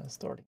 Starting.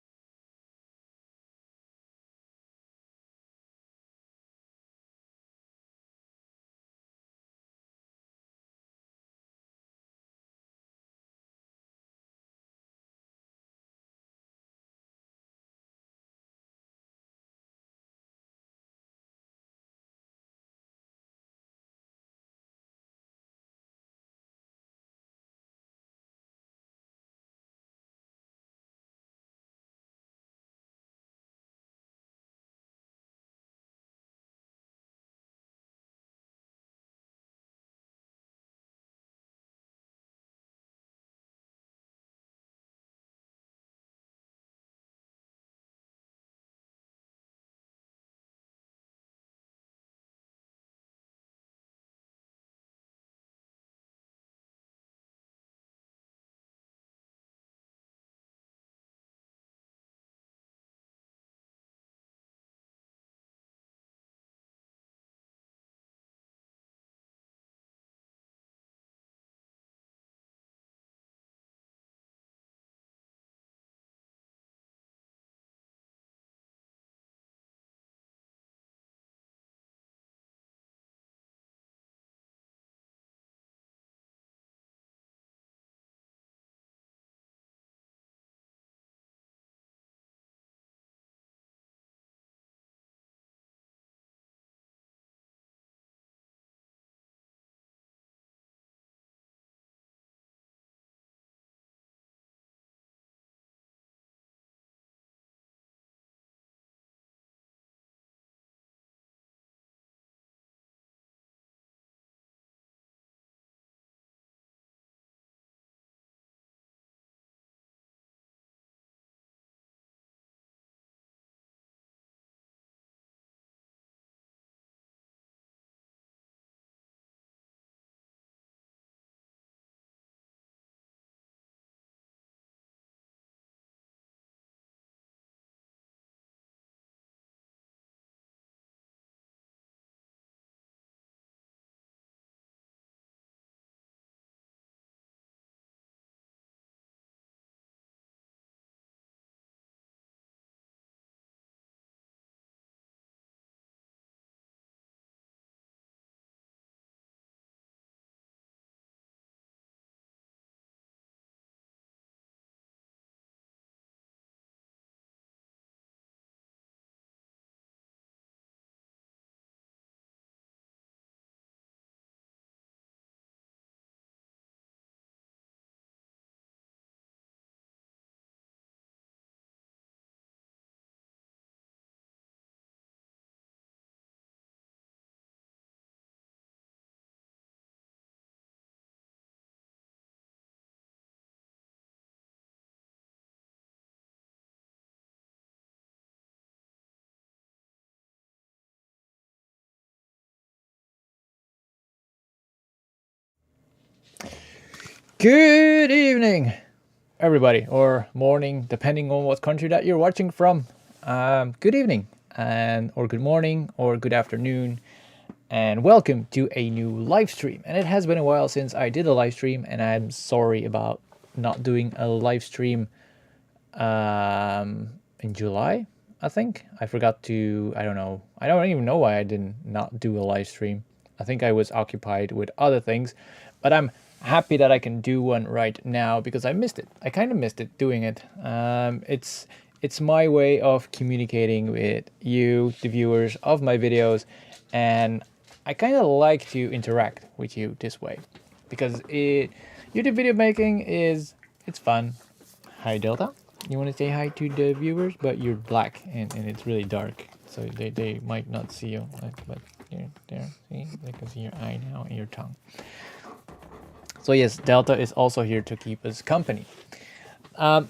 Good evening, everybody, or morning, depending on what country that you're watching from. Good evening, or good morning, or good afternoon, and welcome to a new live stream. And it has been a while since I did a live stream, and I'm sorry about not doing a live stream in July. I think I forgot to. I don't know. I don't even know why I did not do a live stream. I think I was occupied with other things, but I'm happy that I can do one right now because I missed it. I kind of missed it doing it. It's my way of communicating with you, the viewers of my videos, and I kind of like to interact with you this way because YouTube video making it's fun. Hi Delta, you want to say hi to the viewers, but you're black and it's really dark, so they might not see you. But there, see, they can see your eye now and your tongue. So yes, Delta is also here to keep us company.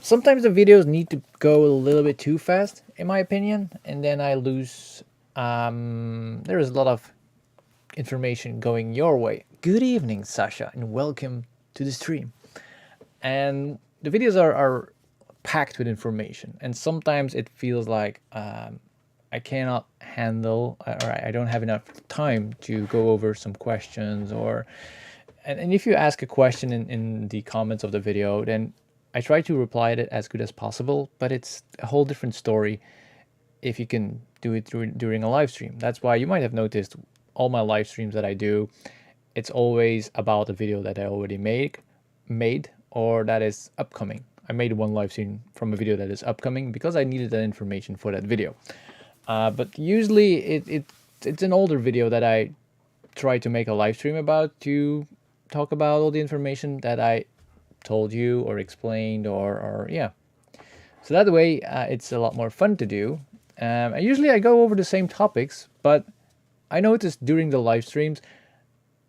Sometimes the videos need to go a little bit too fast, in my opinion, and then I lose. There is a lot of information going your way. Good evening, Sasha, and welcome to the stream. And the videos are packed with information, and sometimes it feels like I cannot handle, or I don't have enough time to go over some questions, or and if you ask a question in the comments of the video, then I try to reply it as good as possible, but it's a whole different story if you can do it during a live stream. That's why you might have noticed all my live streams that I do, it's always about a video that I already made or that is upcoming. I made one live stream from a video that is upcoming because I needed that information for that video. But usually it's an older video that I try to make a live stream about, to talk about all the information that I told you or explained, or yeah. So that way it's a lot more fun to do. And usually I go over the same topics, but I noticed during the live streams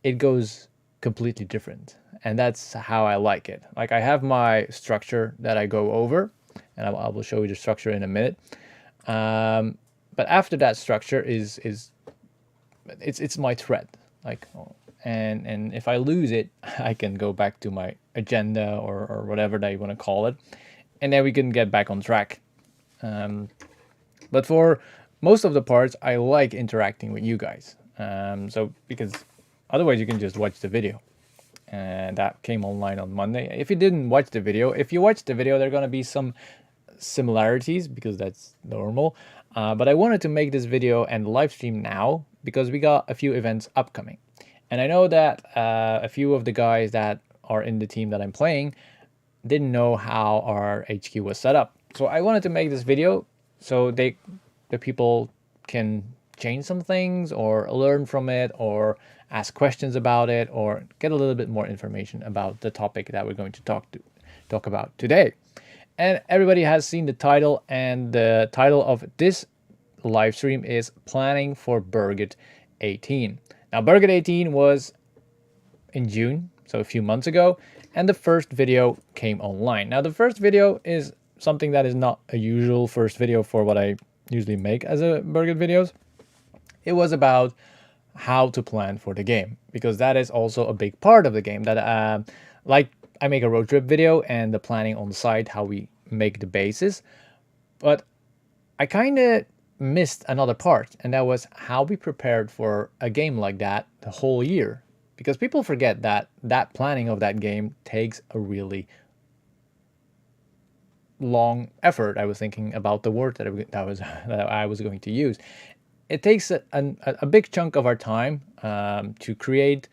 it goes completely different, and that's how I like it. Like, I have my structure that I go over, and I will show you the structure in a minute. But after that structure is it's my thread, like, and if I lose it, I can go back to my agenda or whatever that you want to call it, and then we can get back on track. But for most of the parts, I like interacting with you guys. So because otherwise you can just watch the video. And that came online on Monday. If you didn't watch the video, if you watched the video, there are going to be some similarities because that's normal. But I wanted to make this video and live stream now because we got a few events upcoming. And I know that a few of the guys that are in the team that I'm playing didn't know how our HQ was set up. So I wanted to make this video so the people can change some things or learn from it or ask questions about it or get a little bit more information about the topic that we're going to talk about today. And everybody has seen the title, and the title of this live stream is Planning for Berget 18. Now, Berget 18 was in June, so a few months ago, and the first video came online. Now, the first video is something that is not a usual first video for what I usually make as a Berget videos. It was about how to plan for the game, because that is also a big part of the game. That like, I make a road trip video and the planning on site, how we make the bases, but I kind of missed another part, and that was how we prepared for a game like that the whole year, because people forget that planning of that game takes a really long effort. I was thinking about the word that I was going to use. It takes a big chunk of our time to create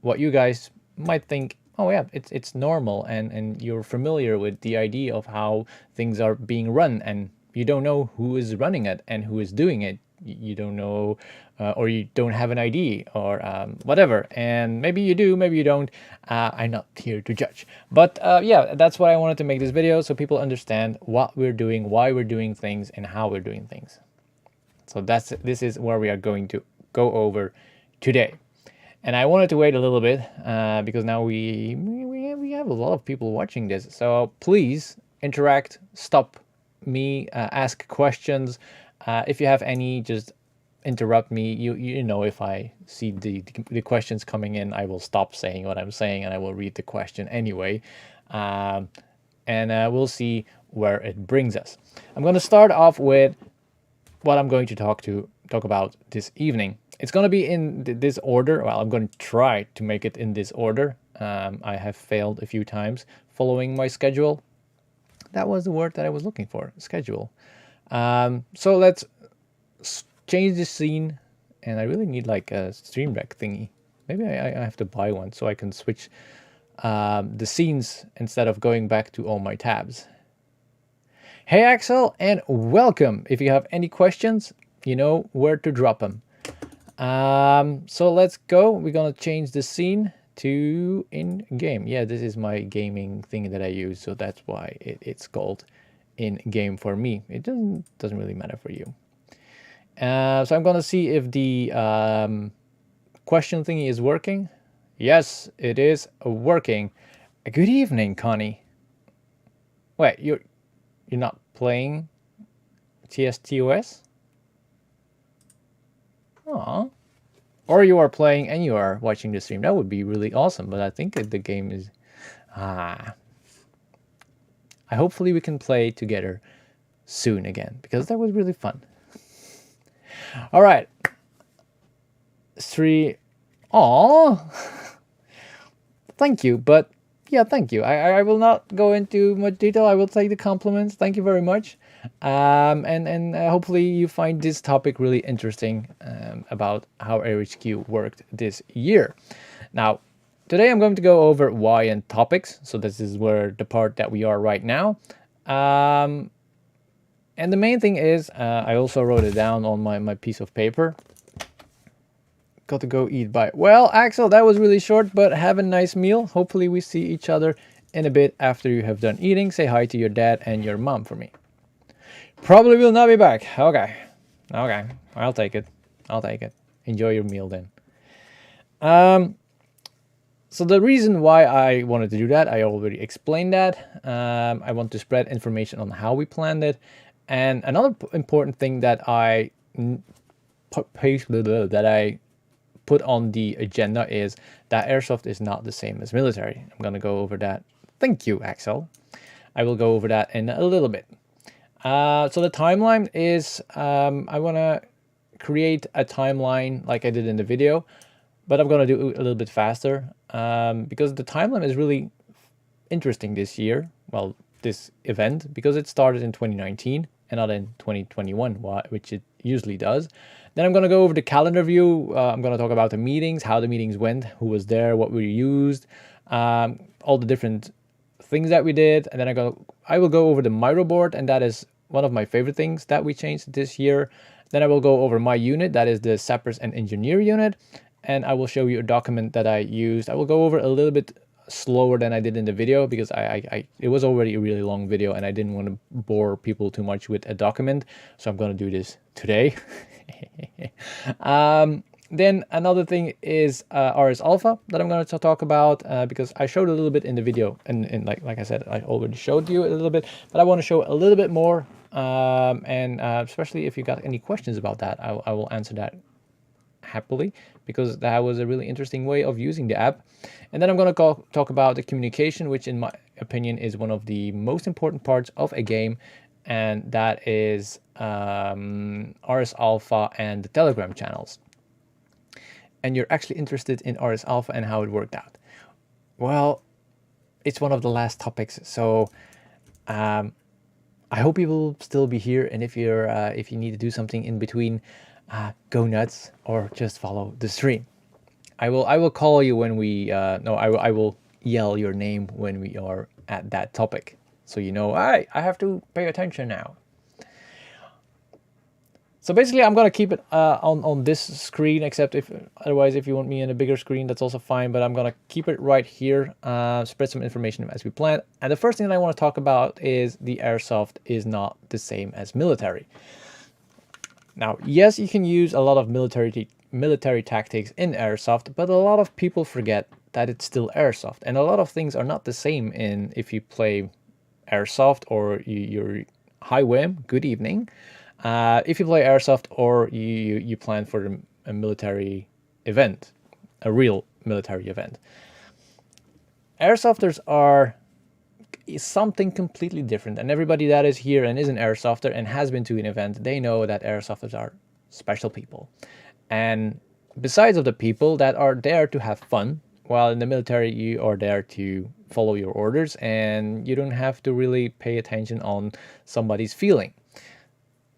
what you guys might think, oh yeah, it's normal, and you're familiar with the idea of how things are being run, and you don't know who is running it and who is doing it. You don't know, or you don't have an idea, or whatever. And maybe you do, maybe you don't. I'm not here to judge. But yeah, that's why I wanted to make this video, so people understand what we're doing, why we're doing things, and how we're doing things. So this is where we are going to go over today. And I wanted to wait a little bit because now we have a lot of people watching this. So please interact, stop me, ask questions. If you have any, just interrupt me. You know, if I see the questions coming in, I will stop saying what I'm saying and I will read the question anyway. And we'll see where it brings us. I'm going to start off with what I'm going to talk about this evening. It's going to be in this order. Well, I'm going to try to make it in this order. I have failed a few times following my schedule. That was the word that I was looking for, schedule. So let's change the scene, and I really need like a stream deck thingy. Maybe I have to buy one so I can switch the scenes instead of going back to all my tabs. Hey Axel, and welcome. If you have any questions, you know where to drop them. So let's go. We're gonna change the scene to in game. Yeah, this is my gaming thing that I use, so that's why it's called in game for me. It doesn't really matter for you. So I'm gonna see if the question thingy is working. Yes, it is working. Good evening, Connie. Wait, you're not playing TSTOS? Aw. Or you are playing and you are watching the stream. That would be really awesome, but I think the game is... hopefully we can play together soon again, because that was really fun. All right. 3... Aw. Thank you, but Yeah, thank you. I will not go into much detail. I will take the compliments. Thank you very much. And hopefully you find this topic really interesting, about how RHQ worked this year. Now, today I'm going to go over why and topics. So this is where the part that we are right now. And the main thing is, I also wrote it down on my piece of paper. Got to go eat. Bye. Well, Axel, that was really short, but have a nice meal. Hopefully we see each other in a bit after you have done eating. Say hi to your dad and your mom for me. Probably will not be back. Okay. Okay. I'll take it. I'll take it. Enjoy your meal then. So the reason why I wanted to do that, I already explained that. I want to spread information on how we planned it. And another important thing that I put on the agenda is that Airsoft is not the same as military. I'm going to go over that. Thank you, Axel. I will go over that in a little bit. So the timeline is, I want to create a timeline like I did in the video, but I'm going to do it a little bit faster, because the timeline is really interesting this year. Well, this event, because it started in 2019 and not in 2021, which it usually does. Then I'm going to go over the calendar view. I'm going to talk about the meetings, how the meetings went, who was there, what we used, all the different things that we did. And then I will go over the Myra Board, and that is one of my favorite things that we changed this year. Then I will go over my unit, that is the Sappers and Engineer unit, and I will show you a document that I used. I will go over a little bit slower than I did in the video, because it was already a really long video and I didn't want to bore people too much with a document, so I'm going to do this today. Then another thing is RS Alpha that I'm going to talk about, because I showed a little bit in the video, and like I said, I already showed you a little bit, but I want to show a little bit more, and especially if you got any questions about that, I will answer that happily, because that was a really interesting way of using the app. And then I'm going to talk about the communication, which in my opinion is one of the most important parts of a game, and that is RS Alpha and the Telegram channels. And you're actually interested in RS Alpha and how it worked out. Well, it's one of the last topics, so I hope you will still be here, and if you need to do something in between, go nuts or just follow the stream. I will call you when we I will yell your name when we are at that topic, so you know I have to pay attention now. So basically I'm gonna keep it on this screen, except if you want me in a bigger screen, that's also fine, but I'm gonna keep it right here, spread some information as we planned. And the first thing that I want to talk about is the Airsoft is not the same as military. Now, yes, you can use a lot of military tactics in Airsoft, but a lot of people forget that it's still Airsoft, and a lot of things are not the same in if you play Airsoft or you're hi Wim, good evening. If you play Airsoft or you plan for a military event, a real military event. Airsofters are something completely different, and everybody that is here and is an Airsofter and has been to an event, they know that Airsofters are special people. And besides of the people that are there to have fun, while in the military you are there to follow your orders, and you don't have to really pay attention on somebody's feeling.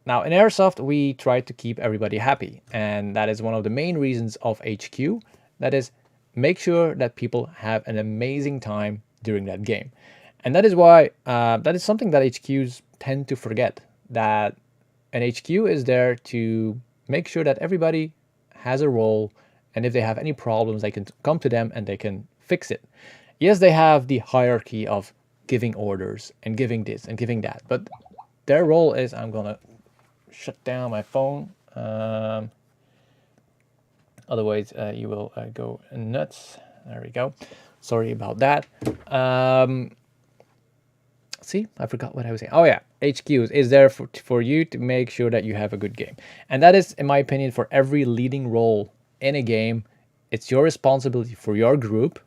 Now in Airsoft we try to keep everybody happy, and that is one of the main reasons of HQ. That is, make sure that people have an amazing time during that game. And that is why, that is something that HQs tend to forget, that an HQ is there to make sure that everybody has a role, and if they have any problems, they can come to them and they can fix it. Yes, they have the hierarchy of giving orders and giving this and giving that, but their role is, I'm gonna shut down my phone, otherwise you will go nuts. There we go. Sorry about that. See, I forgot what I was saying. Oh yeah, HQs is there for you to make sure that you have a good game. And that is, in my opinion, for every leading role in a game, it's your responsibility for your group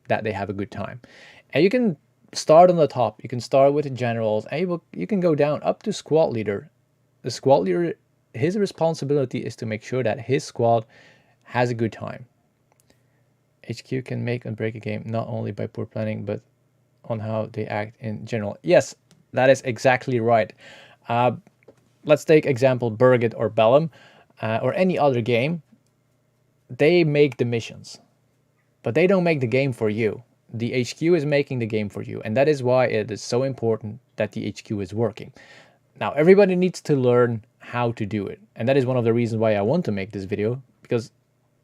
that they have a good time. And you can start on the top. You can start with the generals, and you can go down up to squad leader. The squad leader, his responsibility is to make sure that his squad has a good time. HQ can make and break a game not only by poor planning, but on how they act in general. Yes, that is exactly right. Let's take example Berget or Bellum, or any other game. They make the missions, but they don't make the game for you. The HQ is making the game for you, and that is why it is so important that the HQ is working. Now, everybody needs to learn how to do it, and that is one of the reasons why I want to make this video, because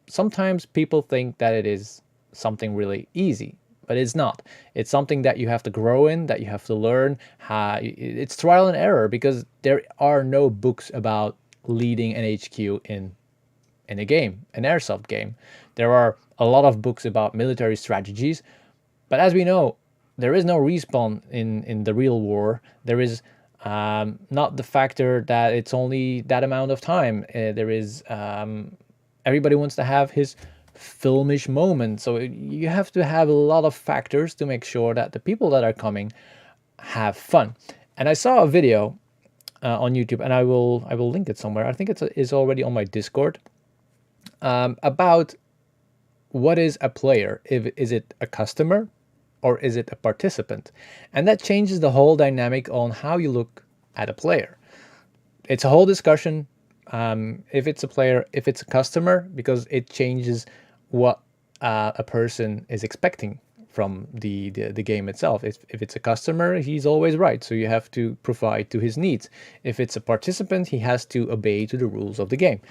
sometimes people think that it is something really easy, but it's not. It's something that you have to grow in, that you have to learn. It's trial and error, because there are no books about leading an HQ in a game, an airsoft game. There are a lot of books about military strategies, but as we know, there is no respawn in the real war. There is not the factor that it's only that amount of time. There is everybody wants to have his filmish moment, so you have to have a lot of factors to make sure that the people that are coming have fun. And I saw a video on YouTube, and I will link it somewhere. I think it's already on my Discord, about what is a player. Is it a customer or is it a participant? And that changes the whole dynamic on how you look at a player. It's a whole discussion, if it's a player, if it's a customer, because it changes what a person is expecting from the game itself. If it's a customer, he's always right, so you have to provide to his needs. If it's a participant, he has to obey to the rules of the game.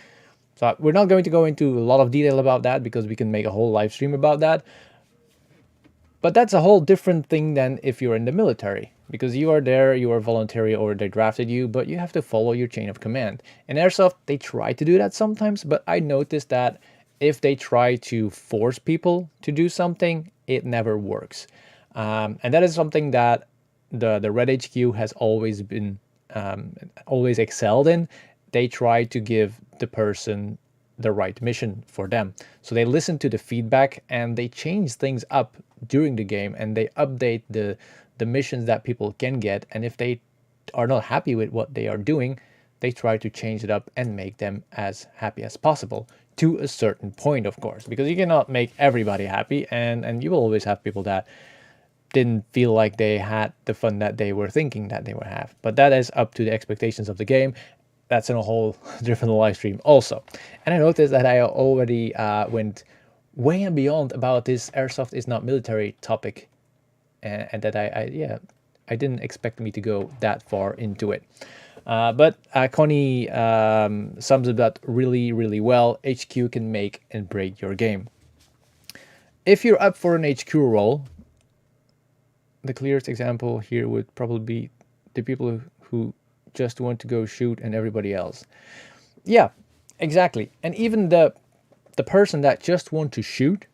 So we're not going to go into a lot of detail about that, because we can make a whole live stream about that. But that's a whole different thing than if you're in the military, because you are there, you are voluntary, or they drafted you, but you have to follow your chain of command. In Airsoft, they try to do that sometimes, but I noticed that if they try to force people to do something, it never works. And that is something that the Red HQ has always been, always excelled in. They try to give the person the right mission for them. So they listen to the feedback and they change things up during the game, and they update the missions that people can get. And if they are not happy with what they are doing, they try to change it up and make them as happy as possible, to a certain point, of course, because you cannot make everybody happy, and you will always have people that didn't feel like they had the fun that they were thinking that they would have. But that is up to the expectations of the game. That's in a whole different live stream also. And I noticed that I already went way and beyond about this Airsoft is not military topic, and that I didn't expect me to go that far into it. But Connie sums it up really, really well. HQ can make and break your game. If you're up for an HQ role, the clearest example here would probably be the people who just want to go shoot and everybody else. Yeah, exactly. And even the person that just want to shoot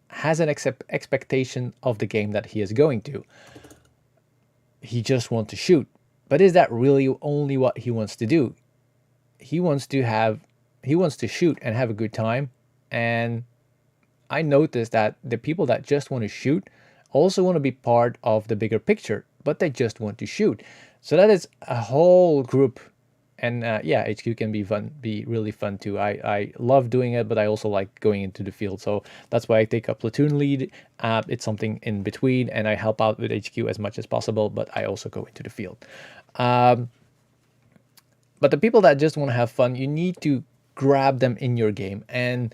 has an expectation of the game that he is going to. He just wants to shoot. But is that really only what he wants to do? He wants to shoot and have a good time. And I noticed that the people that just want to shoot also want to be part of the bigger picture, but they just want to shoot. So that is a whole group. And yeah, HQ can be really fun too. I love doing it, but I also like going into the field. So that's why I take a platoon lead. It's something in between, and I help out with HQ as much as possible, but I also go into the field. But the people that just want to have fun, you need to grab them in your game. And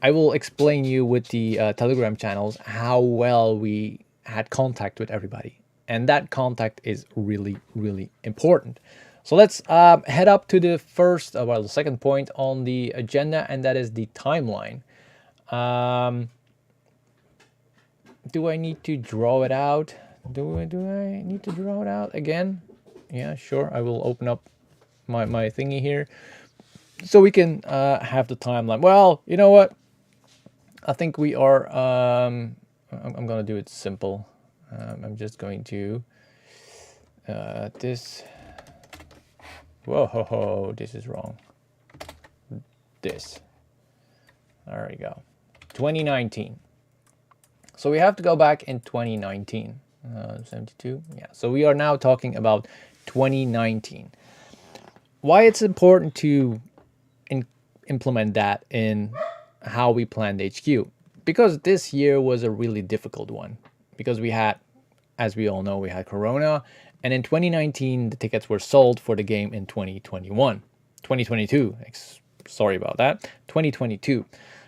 I will explain you with the Telegram channels how well we had contact with everybody. And that contact is really, really important. So let's head up to the the second point on the agenda, and that is the timeline. Do I need to draw it out? Do I need to draw it out again? Yeah, sure. I will open up my thingy here so we can have the timeline. Well, you know what? I think we are. I'm gonna do it simple. I'm just going to this. Whoa, this is wrong. This. There we go. 2019. So we have to go back in 2019. 72. Yeah. So we are now talking about 2019. Why it's important to implement that in how we planned HQ. because this year was a really difficult one, because we had, as we all know, we had Corona, and in 2019 the tickets were sold for the game in 2022. Sorry about that, 2022.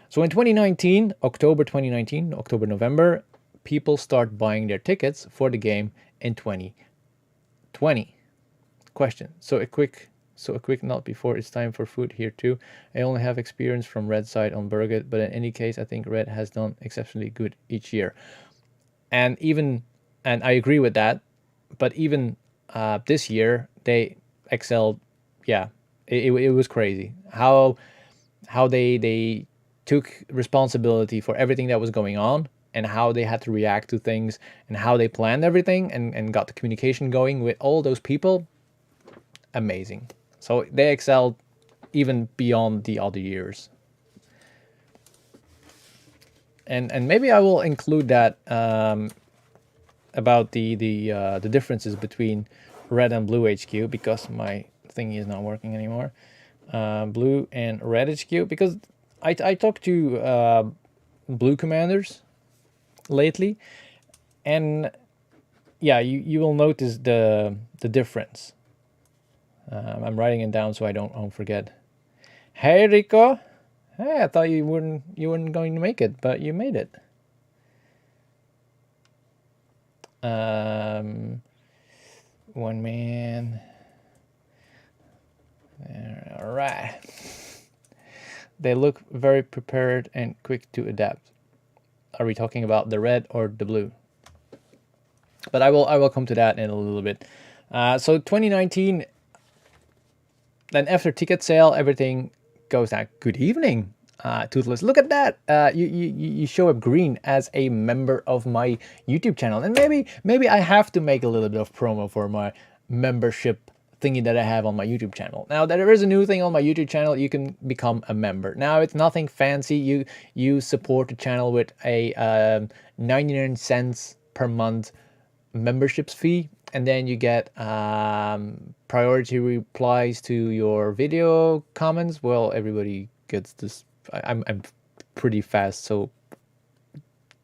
So in 2019, October 2019, October, November, people start buying their tickets for the game in 2020. Question. So a quick note before it's time for food here too. I only have experience from Red side on Berget, but in any case, I think Red has done exceptionally good each year. And I agree with that, but even this year they excelled. Yeah, it was crazy how they took responsibility for everything that was going on, and how they had to react to things, and how they planned everything, and got the communication going with all those people. Amazing. So they excelled even beyond the other years. And maybe I will include that about the differences between Red and Blue HQ, because my thingy is not working anymore. Blue and Red HQ, because I talked to Blue commanders lately, and yeah, you will notice the difference. I'm writing it down so I don't forget. Hey Rico, hey, I thought you weren't going to make it, but you made it. One man. All right. They look very prepared and quick to adapt. Are we talking about the red or the blue? But I will come to that in a little bit. So 2019. Then after ticket sale, everything goes down. Good evening, Toothless. Look at that. You show up green as a member of my YouTube channel, and maybe I have to make a little bit of promo for my membership thingy that I have on my YouTube channel. Now that there is a new thing on my YouTube channel, you can become a member. Now it's nothing fancy. You support the channel with a 99 cents per month memberships fee, and then you get priority replies to your video comments. Well, everybody gets this. I'm pretty fast, so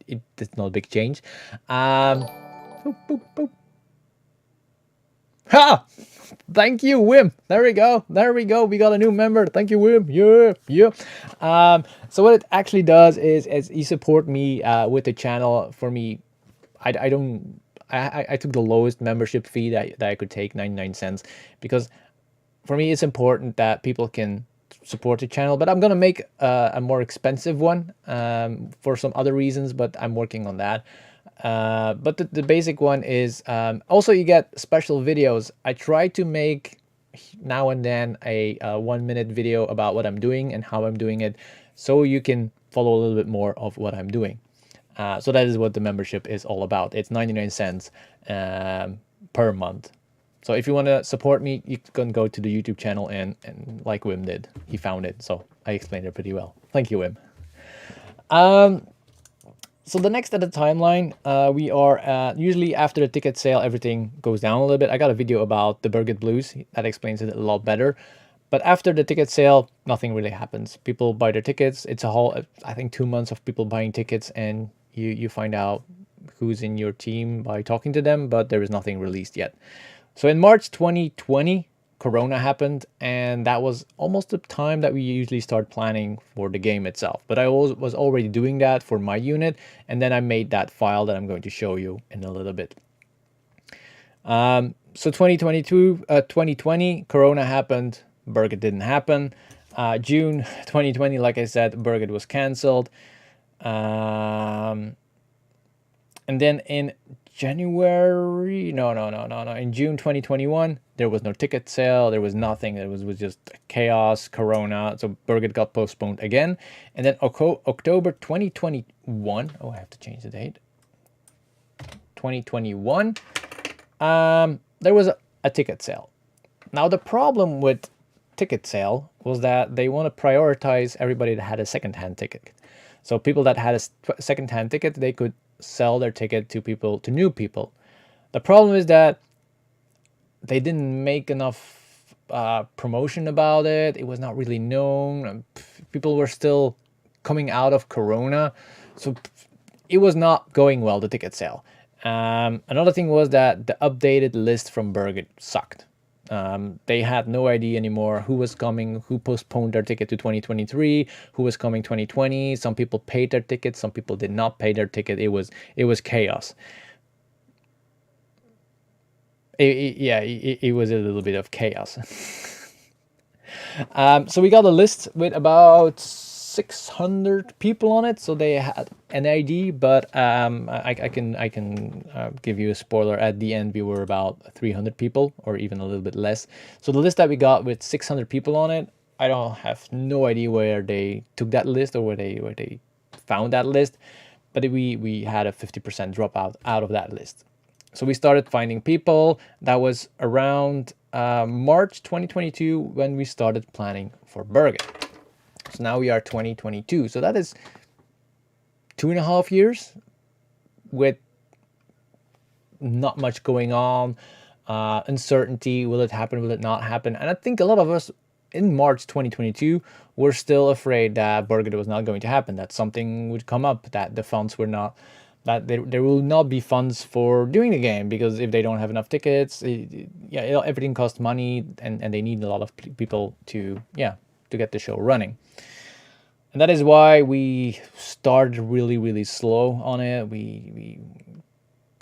it's not a big change. Boop, boop, boop. Ha! Thank you, Wim. There we go. We got a new member. Thank you, Wim. Yeah. So what it actually does is you support me with the channel. For me, I don't. I took the lowest membership fee that I could take, 99 cents, because for me it's important that people can support the channel. But I'm gonna make a more expensive one for some other reasons, but I'm working on that. But the basic one is also you get special videos. I try to make now and then a 1 minute video about what I'm doing and how I'm doing it, so you can follow a little bit more of what I'm doing. So that is what the membership is all about. It's 99 cents per month. So if you want to support me, you can go to the YouTube channel and like Wim did. He found it, so I explained it pretty well. Thank you, Wim. So the next at the timeline, we are usually after the ticket sale, everything goes down a little bit. I got a video about the Berget Blues that explains it a lot better. But after the ticket sale, nothing really happens. People buy their tickets. It's a whole, I think, 2 months of people buying tickets, and you find out who's in your team by talking to them, but there is nothing released yet. So in March 2020, Corona happened, and that was almost the time that we usually start planning for the game itself. But I was already doing that for my unit, and then I made that file that I'm going to show you in a little bit. So 2020, Corona happened. Berget didn't happen. June 2020, like I said, Berget was cancelled. And then in January, no. In June 2021, there was no ticket sale. There was nothing. It was just chaos, Corona. So Berget got postponed again. And then October 2021. Oh, I have to change the date. 2021. There was a ticket sale. Now the problem with ticket sale was that they want to prioritize everybody that had a second-hand ticket. So people that had a second-hand ticket, they could sell their ticket to new people. The problem is that they didn't make enough promotion about it. It was not really known. People were still coming out of Corona, So it was not going well, the ticket sale. Another thing was that the updated list from Berget sucked. They had no idea anymore who was coming, who postponed their ticket to 2023, who was coming 2020. Some people paid their ticket, some people did not pay their ticket. It was chaos. It was a little bit of chaos. So we got a list with about 600 people on it, so they had an ID, but I can give you a spoiler. At the end, we were about 300 people, or even a little bit less. So the list that we got with 600 people on it, I don't have no idea where they took that list or where they found that list, but we had a 50% dropout out of that list. So we started finding people. That was around March 2022 when we started planning for Berget. So now we are 2022. So that is 2.5 years with not much going on, uncertainty. Will it happen? Will it not happen? And I think a lot of us in March 2022 were still afraid that Berget was not going to happen, that something would come up, that the funds were not, that there will not be funds for doing the game, because if they don't have enough tickets, everything costs money, and they need a lot of people to get the show running. And that is why we started really slow on it.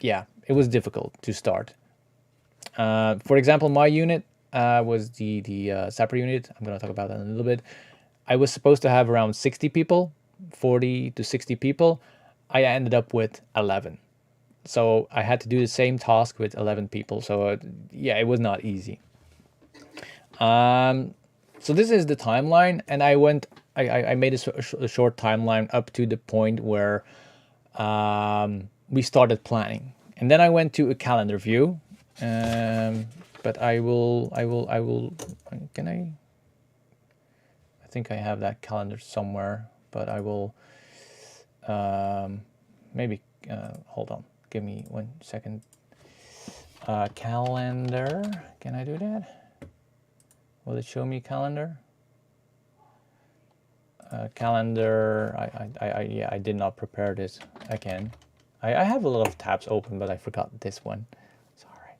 It was difficult to start. For example, my unit was the sapper unit. I'm going to talk about that in a little bit. I was supposed to have around 60 people, 40 to 60 people. I ended up with 11. So I had to do the same task with 11 people. So it was not easy. So this is the timeline, and I made a short timeline up to the point where we started planning, and then I went to a calendar view. But I think I have that calendar somewhere, but I will maybe hold on, give me 1 second. Calendar, can I do that? Will it show me calendar? Calendar, I did not prepare this again. I have a lot of tabs open, but I forgot this one. Sorry.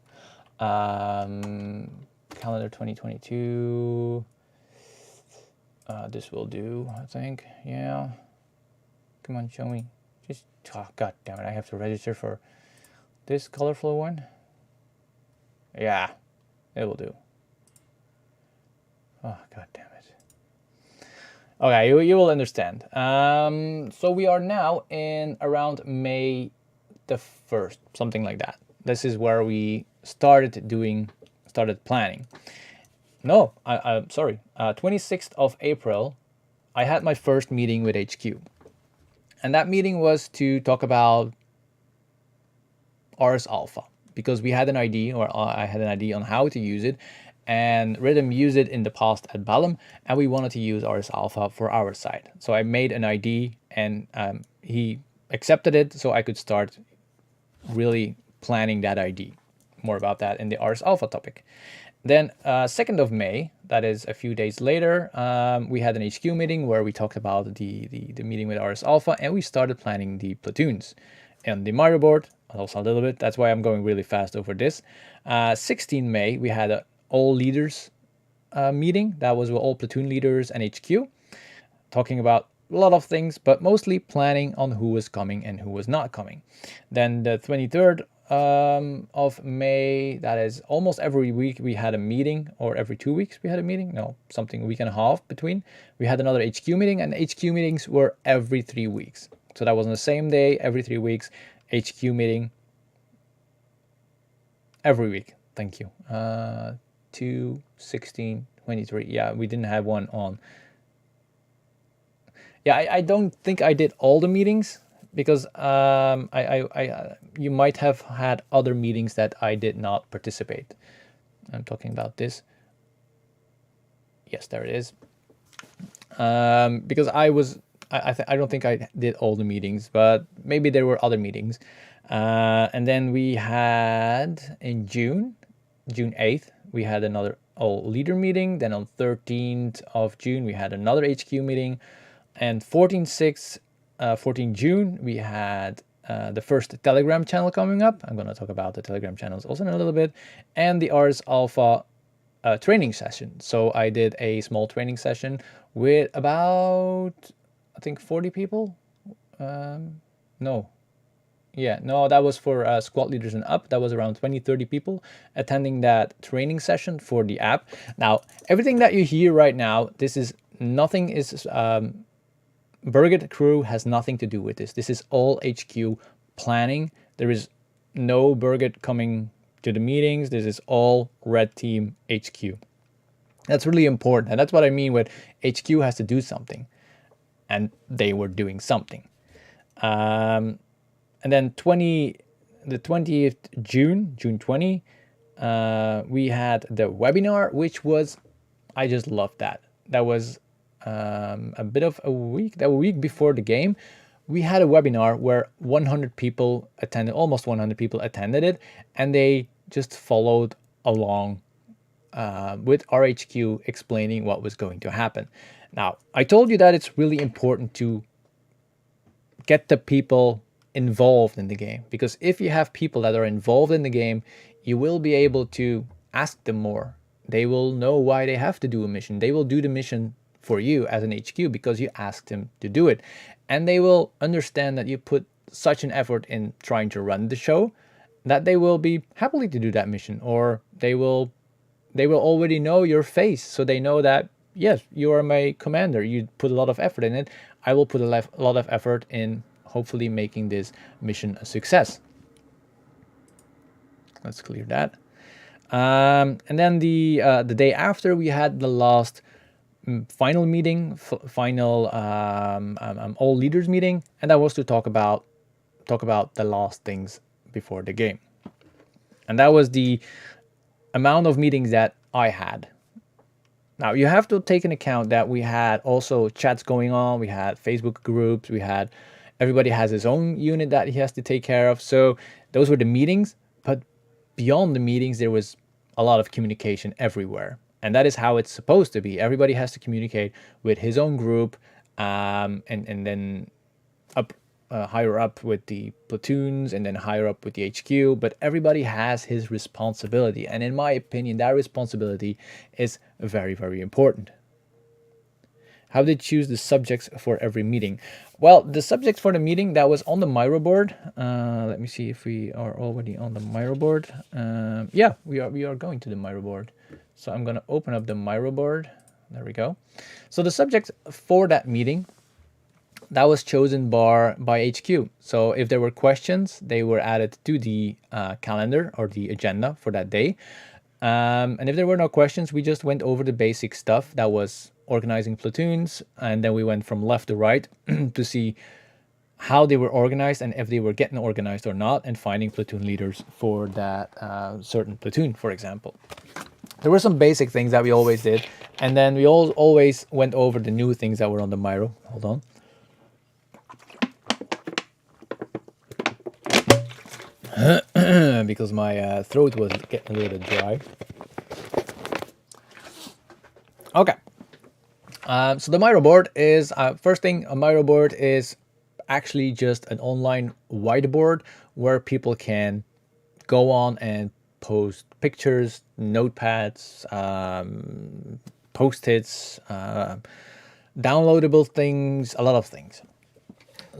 Calendar 2022. This will do, I think. Yeah. Come on, show me. Just, oh, god damn it, I have to register for this colorful one. Yeah, it will do. Oh, god damn it. Okay, you will understand. So we are now in around May the 1st, something like that. This is where we started planning. No, I'm sorry. 26th of April, I had my first meeting with HQ. And that meeting was to talk about Ars Alpha, because we had an idea, or I had an idea on how to use it, and Rhythm used it in the past at Balam, and we wanted to use Ars Alpha for our side. So I made an ID, and he accepted it, so I could start really planning that ID. More about that in the Ars Alpha topic. Then 2nd of May, that is a few days later, we had an HQ meeting where we talked about the meeting with Ars Alpha, and we started planning the platoons and the Myra Board, also a little bit. That's why I'm going really fast over this. 16 May, we had an all leaders meeting. That was with all platoon leaders and HQ, talking about a lot of things, but mostly planning on who was coming and who was not coming. Then the 23rd of May, that is almost every week we had a meeting, or every 2 weeks we had a meeting. No, something a week and a half between. We had another HQ meeting, and HQ meetings were every 3 weeks. So that was on the same day, every 3 weeks, HQ meeting every week. Thank you. 2, 16, 23. Yeah, we didn't have one on. Yeah, I don't think I did all the meetings, because you might have had other meetings that I did not participate. I'm talking about this. Yes, there it is. Because I don't think I did all the meetings, but maybe there were other meetings. And then we had in June 8th, we had another all leader meeting. Then on 13th of June, we had another HQ meeting. And 14/6 14 June, we had the first Telegram channel coming up. I'm going to talk about the Telegram channels also in a little bit, and the Ars Alpha training session. So I did a small training session with about, I think, 40 people. No, yeah, no, that was for squad leaders and up. That was around 20, 30 people attending that training session for the app. Now, everything that you hear right now, this is nothing is, Berget crew has nothing to do with this. This is all HQ planning. There is no Berget coming to the meetings. This is all Red Team HQ. That's really important. And that's what I mean with HQ has to do something. And they were doing something. And then the 20th June 20, we had the webinar, which was, I just loved that. That was a bit of a week before the game. We had a webinar where 100 people attended, almost 100 people attended it, and they just followed along with RHQ explaining what was going to happen. Now, I told you that it's really important to get the people involved in the game, because if you have people that are involved in the game, you will be able to ask them more. They will know why they have to do a mission. They will do the mission for you as an HQ because you asked them to do it, and they will understand that you put such an effort in trying to run the show that they will be happily to do that mission, or they will already know your face, so they know that yes, you are my commander, you put a lot of effort in it. I will put a lot of effort in hopefully making this mission a success. Let's clear that. And then the day after, we had the last final meeting, final all leaders meeting, and that was to talk about the last things before the game. And that was the amount of meetings that I had. Now, you have to take into account that we had also chats going on, we had Facebook groups, we had, everybody has his own unit that he has to take care of. So those were the meetings, but beyond the meetings, there was a lot of communication everywhere. And that is how it's supposed to be. Everybody has to communicate with his own group, and then up higher up with the platoons, and then higher up with the HQ. But everybody has his responsibility. And in my opinion, that responsibility is very, very important. How did you choose the subjects for every meeting? Well, the subjects for the meeting, that was on the Myra board. Let me see if we are already on the Myra board. Yeah, we are going to the Myra board. So I'm going to open up the Myra board. There we go. So the subject for that meeting, that was chosen by HQ. So if there were questions, they were added to the calendar or the agenda for that day. And if there were no questions, we just went over the basic stuff. That was organizing platoons, and then we went from left to right to see how they were organized and if they were getting organized or not, and finding platoon leaders for that certain platoon, for example. There were some basic things that we always did, and then we always went over the new things that were on the Myro. Hold on. Because my throat was getting a little bit dry. Okay. So the Myro board is, first thing, a Myro board is actually just an online whiteboard where people can go on and post pictures, notepads, post-its, downloadable things, a lot of things.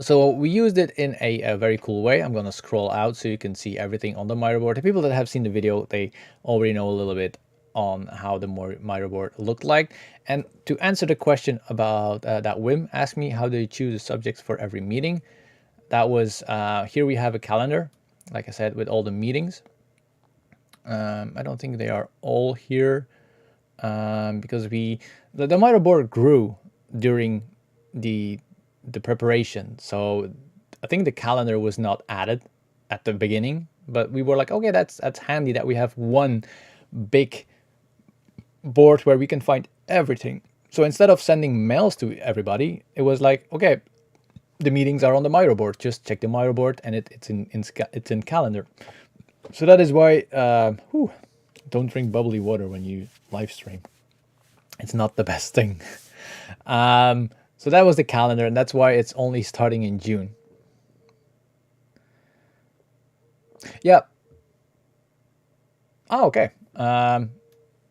So we used it in a very cool way. I'm going to scroll out so you can see everything on the Myra board. The people that have seen the video, they already know a little bit on how the Myra board looked like. And to answer the question about that Wim asked me, how do you choose the subjects for every meeting? That was, here we have a calendar, like I said, with all the meetings. I don't think they are all here because the Myra board grew during the preparation. So I think the calendar was not added at the beginning, but we were like, okay, that's handy that we have one big board where we can find everything. So instead of sending mails to everybody, it was like, okay, the meetings are on the Myra board. Just check the Myra board, and it's in calendar. So that is why don't drink bubbly water when you live stream. It's not the best thing. So that was the calendar, and that's why it's only starting in June. Yeah. Oh, okay.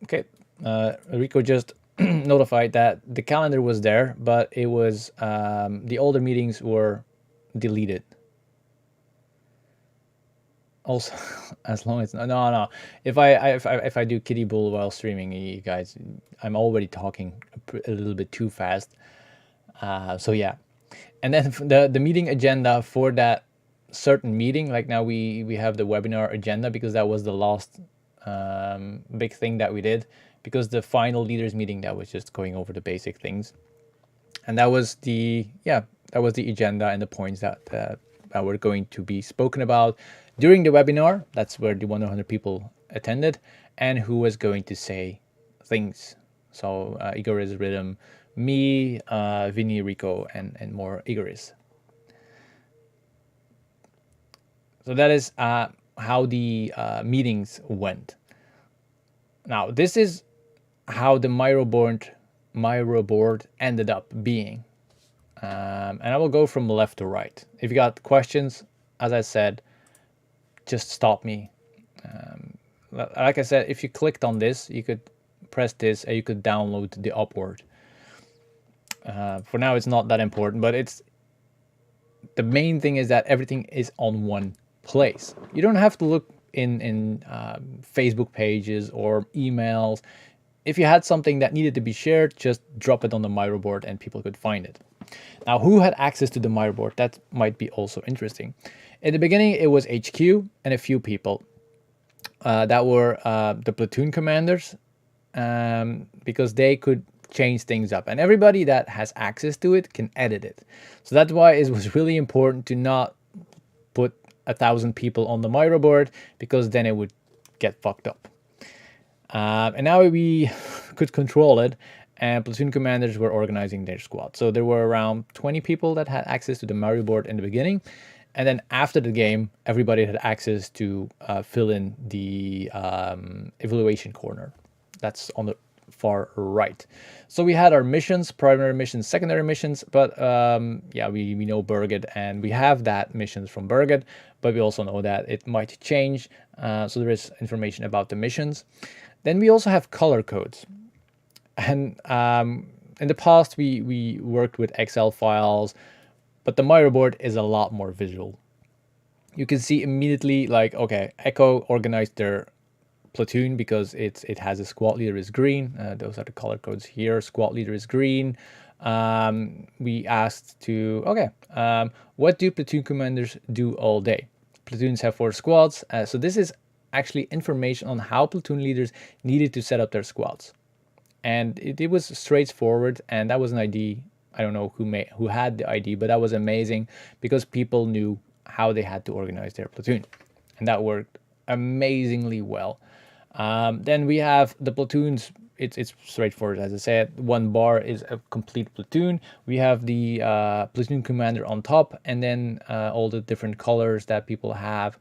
Okay. Rico just notified that the calendar was there, but it was the older meetings were deleted. Also, as long as no, if I do kitty bull while streaming, you guys, I'm already talking a little bit too fast. So yeah, and then the meeting agenda for that certain meeting, like now we have the webinar agenda because that was the last big thing that we did, because the final leaders meeting, that was just going over the basic things, and that was the agenda and the points that were going to be spoken about during the webinar. That's where the 100 people attended, and who was going to say things. So Igoris, Rhythm, me, Vinny, Rico, and more Igoris. So that is how the meetings went. Now this is how the Myra board ended up being. And I will go from left to right. If you got questions, as I said, just stop me. Like I said, if you clicked on this, you could press this and you could download the upward. For now, it's not that important, but it's the main thing is that everything is on one place. You don't have to look in Facebook pages or emails. If you had something that needed to be shared, just drop it on the Myra board and people could find it. Now, who had access to the Myra board? That might be also interesting. In the beginning, it was HQ and a few people that were the platoon commanders, because they could change things up, and everybody that has access to it can edit it. So that's why it was really important to not put 1,000 people on the Myra board, because then it would get fucked up. And now we could control it, and platoon commanders were organizing their squad. So there were around 20 people that had access to the Myra board in the beginning, and then after the game, everybody had access to fill in the evaluation corner. That's on the far right. So we had our missions, primary missions, secondary missions, but yeah, we know Berget, and we have that missions from Berget, but we also know that it might change. So there is information about the missions. Then we also have color codes. And in the past, we worked with Excel files, but the Myra board is a lot more visual. You can see immediately, like, okay, Echo organized their platoon because it has a squad leader is green. Those are the color codes here. Squad leader is green. We asked to, okay, what do platoon commanders do all day? Platoons have 4 squads. So this is actually information on how platoon leaders needed to set up their squads. And it was straightforward, and that was an idea. I don't know who had the idea, but that was amazing because people knew how they had to organize their platoon, and that worked amazingly well. Then we have the platoons. It's straightforward, as I said. 1 bar is a complete platoon. We have the platoon commander on top, and then all the different colors that people have.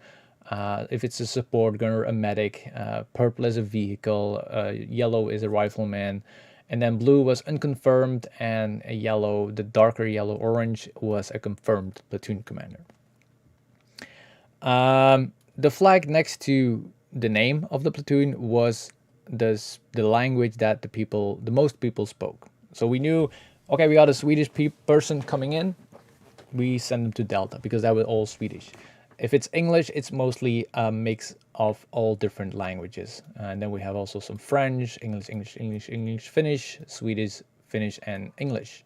If it's a support gunner, a medic, purple is a vehicle, yellow is a rifleman, and then blue was unconfirmed, and a yellow, the darker yellow orange, was a confirmed platoon commander. The flag next to the name of the platoon was the language that the most people spoke. So we knew, okay, we got a Swedish person coming in, we send them to Delta because that was all Swedish. If it's English, it's mostly a mix of all different languages. And then we have also some French, English, Finnish, Swedish, Finnish, and English.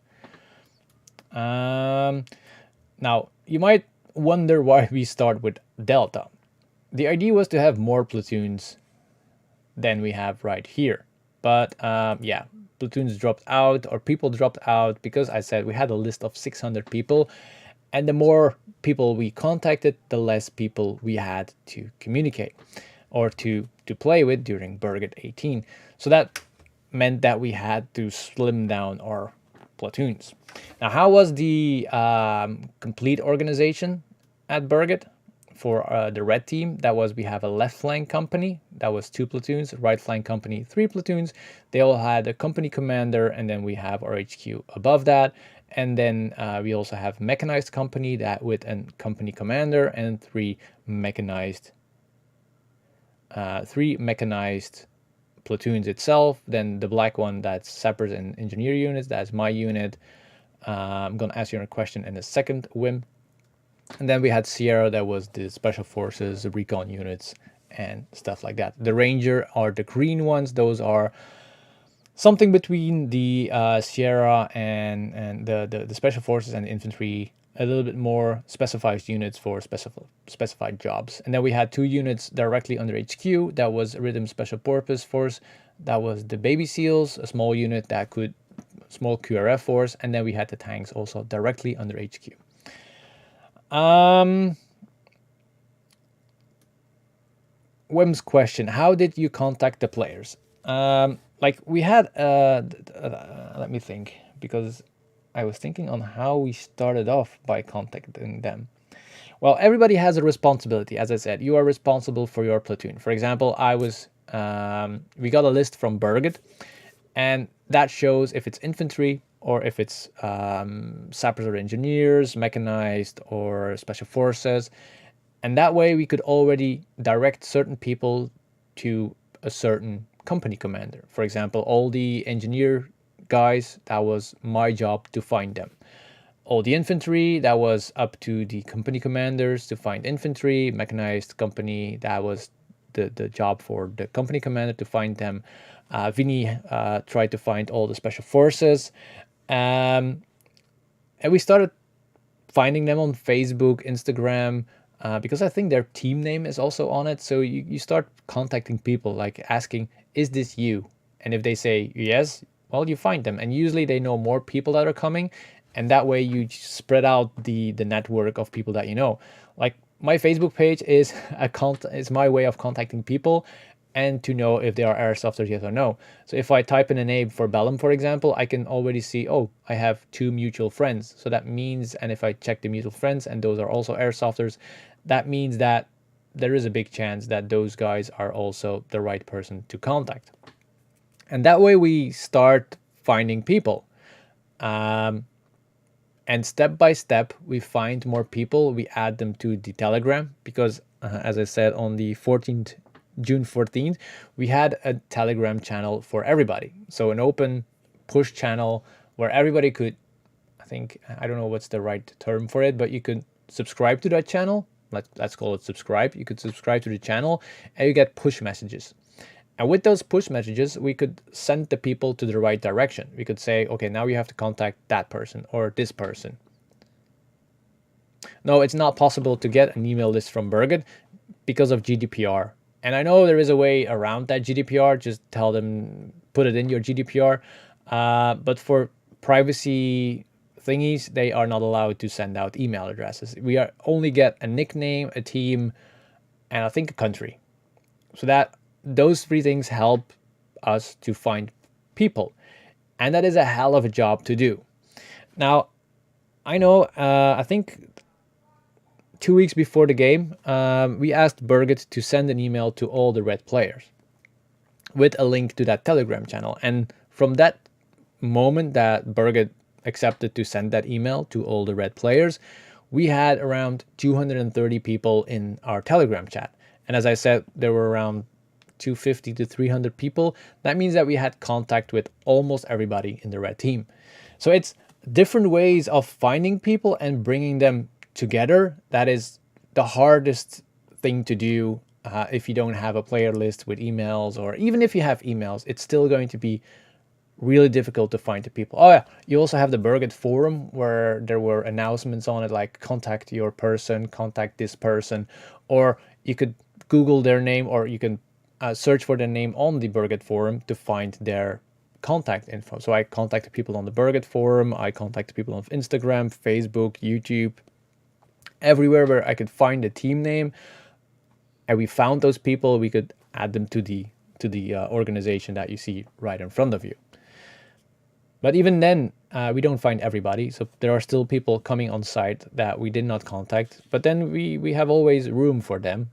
Now, you might wonder why we start with Delta. The idea was to have more platoons than we have right here. But yeah, platoons dropped out, or people dropped out, because I said we had a list of 600 people. And the more people we contacted, the less people we had to communicate or to play with during Berget 18. So that meant that we had to slim down our platoons. Now, how was the complete organization at Berget? for the red team, that was, we have a left flank company, that was 2 platoons, right flank company 3 platoons. They all had a company commander, and then we have our HQ above that. And then we also have mechanized company, that with a company commander and 3 mechanized platoons itself. Then the black one, that's sappers and engineer units, that's my unit. I'm gonna ask you a question in a second, Wim. And then we had Sierra, that was the special forces, the recon units, and stuff like that. The Ranger are the green ones. Those are something between the Sierra and the special forces and infantry, a little bit more specified units for specified jobs. And then we had 2 units directly under HQ. That was Rhythm Special Purpose Force. That was the Baby Seals, a small unit that could, small QRF force. And then we had the tanks also directly under HQ. Wim's question: how did you contact the players? Like we had, let me think, because I was thinking on how we started off by contacting them. Well, everybody has a responsibility. As I said, you are responsible for your platoon. For example, we got a list from Berget, and that shows if it's infantry or if it's sappers or engineers, mechanized or special forces. And that way we could already direct certain people to a certain company commander. For example, all the engineer guys, that was my job to find them. All the infantry, that was up to the company commanders to find infantry. Mechanized company, that was the job for the company commander to find them. Vinny tried to find all the special forces. And we started finding them on Facebook, Instagram, because I think their team name is also on it. So you start contacting people, like asking, is this you? And if they say yes, well, you find them. And usually they know more people that are coming. And that way you spread out the network of people that you know. Like my Facebook page is is my way of contacting people and to know if they are airsofters, yes or no. So if I type in a name for Bellum, for example, I can already see, oh, I have 2 mutual friends. So that means, and if I check the mutual friends and those are also airsofters, that means that there is a big chance that those guys are also the right person to contact. And that way we start finding people. And step by step, we find more people. We add them to the Telegram because, as I said, on the June 14th, we had a Telegram channel for everybody. So an open push channel where everybody could, I don't know what's the right term for it, but you could subscribe to that channel. Let's call it subscribe. You could subscribe to the channel and you get push messages. And with those push messages, we could send the people to the right direction. We could say, okay, now you have to contact that person or this person. No, it's not possible to get an email list from Berget because of GDPR. And I know there is a way around that GDPR. Just tell them, put it in your GDPR. But for privacy thingies, they are not allowed to send out email addresses. We only get a nickname, a team, and I think a country. So that those 3 things help us to find people. And that is a hell of a job to do. Now, I know, I think 2 weeks before the game, we asked Berget to send an email to all the red players with a link to that Telegram channel. And from that moment that Berget accepted to send that email to all the red players, we had around 230 people in our Telegram chat. And as I said, there were around 250 to 300 people. That means that we had contact with almost everybody in the red team. So it's different ways of finding people and bringing them together. That is the hardest thing to do if you don't have a player list with emails, or even if you have emails, it's still going to be really difficult to find the people. Oh yeah, you also have the Berget forum where there were announcements on it, like contact your person, contact this person, or you could Google their name, or you can search for their name on the Berget forum to find their contact info. So I contacted people on the Berget forum, I contacted people on Instagram, Facebook, YouTube, everywhere where I could find the team name, and we found those people. We could add them to the organization that you see right in front of you. But even then, we don't find everybody. So there are still people coming on site that we did not contact. But then we have always room for them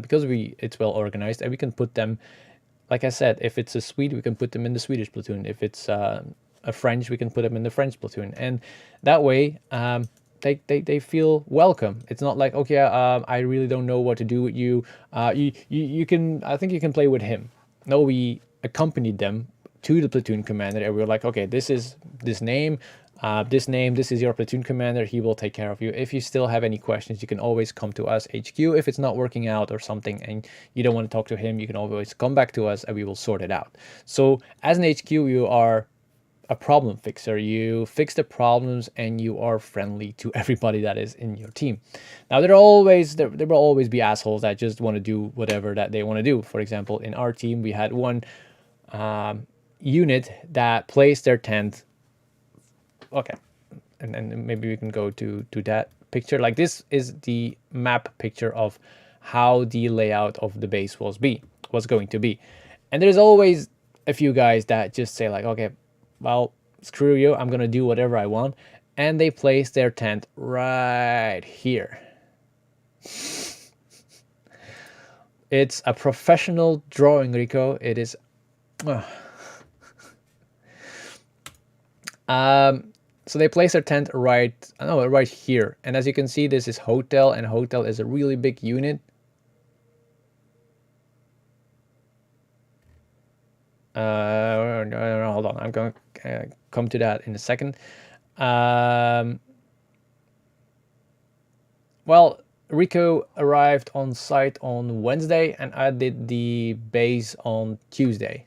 because it's well organized, and we can put them, like I said, if it's a Swede, we can put them in the Swedish platoon. If it's a French, we can put them in the French platoon. And that way, they feel welcome. It's not like, okay, I really don't know what to do with you. You can, I think you can play with him. No, we accompanied them to the platoon commander, and we were like, okay, this is this name, this is your platoon commander. He will take care of you. If you still have any questions, you can always come to us, HQ. If it's not working out or something and you don't want to talk to him, you can always come back to us and we will sort it out. So as an HQ, you are a problem fixer. You fix the problems and you are friendly to everybody that is in your team. Now there will always be assholes that just want to do whatever that they want to do. For example, in our team, we had one unit that placed their tent. Okay, and maybe we can go to that picture. Like, this is the map picture of how the layout of the base was going to be. And there's always a few guys that just say like, okay, well, screw you, I'm gonna do whatever I want, and they place their tent right here. It's a professional drawing, Rico. It is. So they place their tent right here, and as you can see, this is hotel, and hotel is a really big unit. Hold on, I'm going to come to that in a second. Well, Rico arrived on site on Wednesday, and I did the base on Tuesday.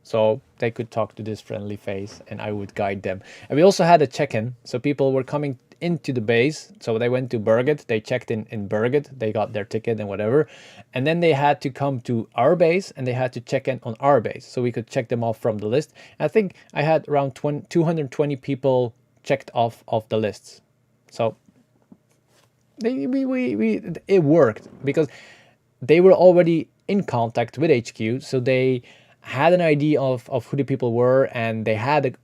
So they could talk to this friendly face and I would guide them. And we also had a check-in. So people were coming into the base. So they went to Berget, they checked in Berget, they got their ticket and whatever. And then they had to come to our base and they had to check in on our base. So we could check them off from the list. And I think I had around 220 people checked off of the lists. So it worked because they were already in contact with HQ. So they had an idea of who the people were, and they had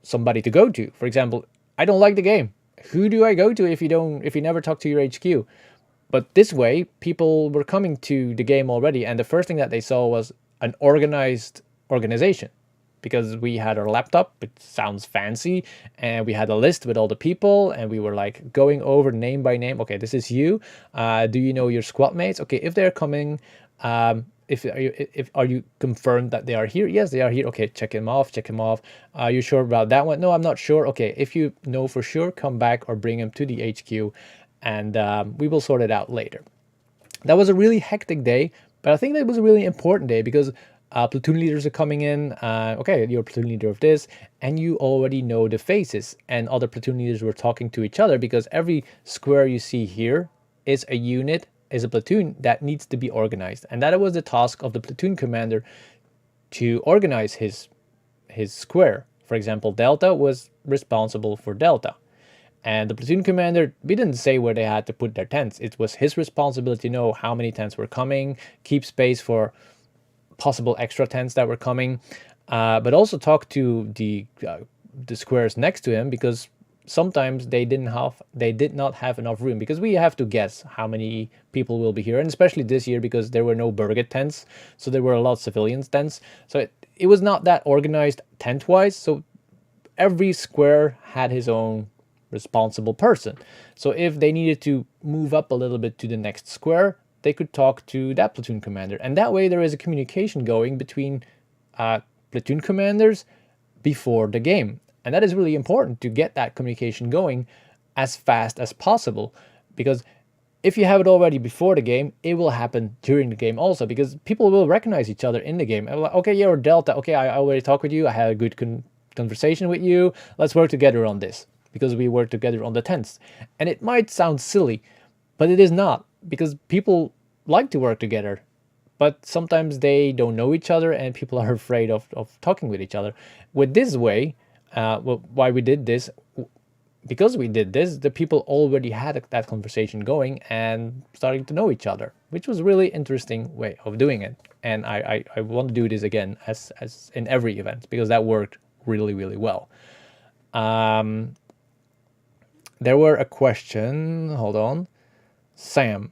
somebody to go to. For example, I don't like the game. Who do I go to if you never talk to your HQ? But this way, people were coming to the game already, and the first thing that they saw was an organized organization, because we had our laptop. It sounds fancy, and we had a list with all the people, and we were like going over name by name. Okay, this is you. Do you know your squad mates? Okay, if they're coming. Are you confirmed that they are here? Yes, they are here. Okay, check him off. Are you sure about that one? No, I'm not sure. Okay, if you know for sure, come back or bring him to the HQ, and we will sort it out later. That was a really hectic day, but I think that was a really important day because platoon leaders are coming in. Okay, you're a platoon leader of this, and you already know the faces, and other platoon leaders were talking to each other because every square you see here is a unit, is a platoon that needs to be organized, and that was the task of the platoon commander to organize his square. For example, Delta was responsible for Delta, and the platoon commander, we didn't say where they had to put their tents. It was his responsibility to know how many tents were coming, keep space for possible extra tents that were coming, but also talk to the squares next to him, because sometimes they did not have enough room, because we have to guess how many people will be here, and especially this year because there were no Berget tents, so there were a lot of civilians tents, so it was not that organized tent wise. So every square had his own responsible person. So if they needed to move up a little bit to the next square, they could talk to that platoon commander, and that way there is a communication going between platoon commanders before the game. And that is really important, to get that communication going as fast as possible, because if you have it already before the game, it will happen during the game also, because people will recognize each other in the game. Like, okay, you're Delta. Okay, I already talked with you. I had a good conversation with you. Let's work together on this, because we work together on the tents. And it might sound silly, but it is not, because people like to work together. But sometimes they don't know each other, and people are afraid of talking with each other. With this way, why we did this, because we did this, the people already had that conversation going and starting to know each other, which was a really interesting way of doing it. And I want to do this again as in every event, because that worked really, really well. There were a question. Hold on. Sam.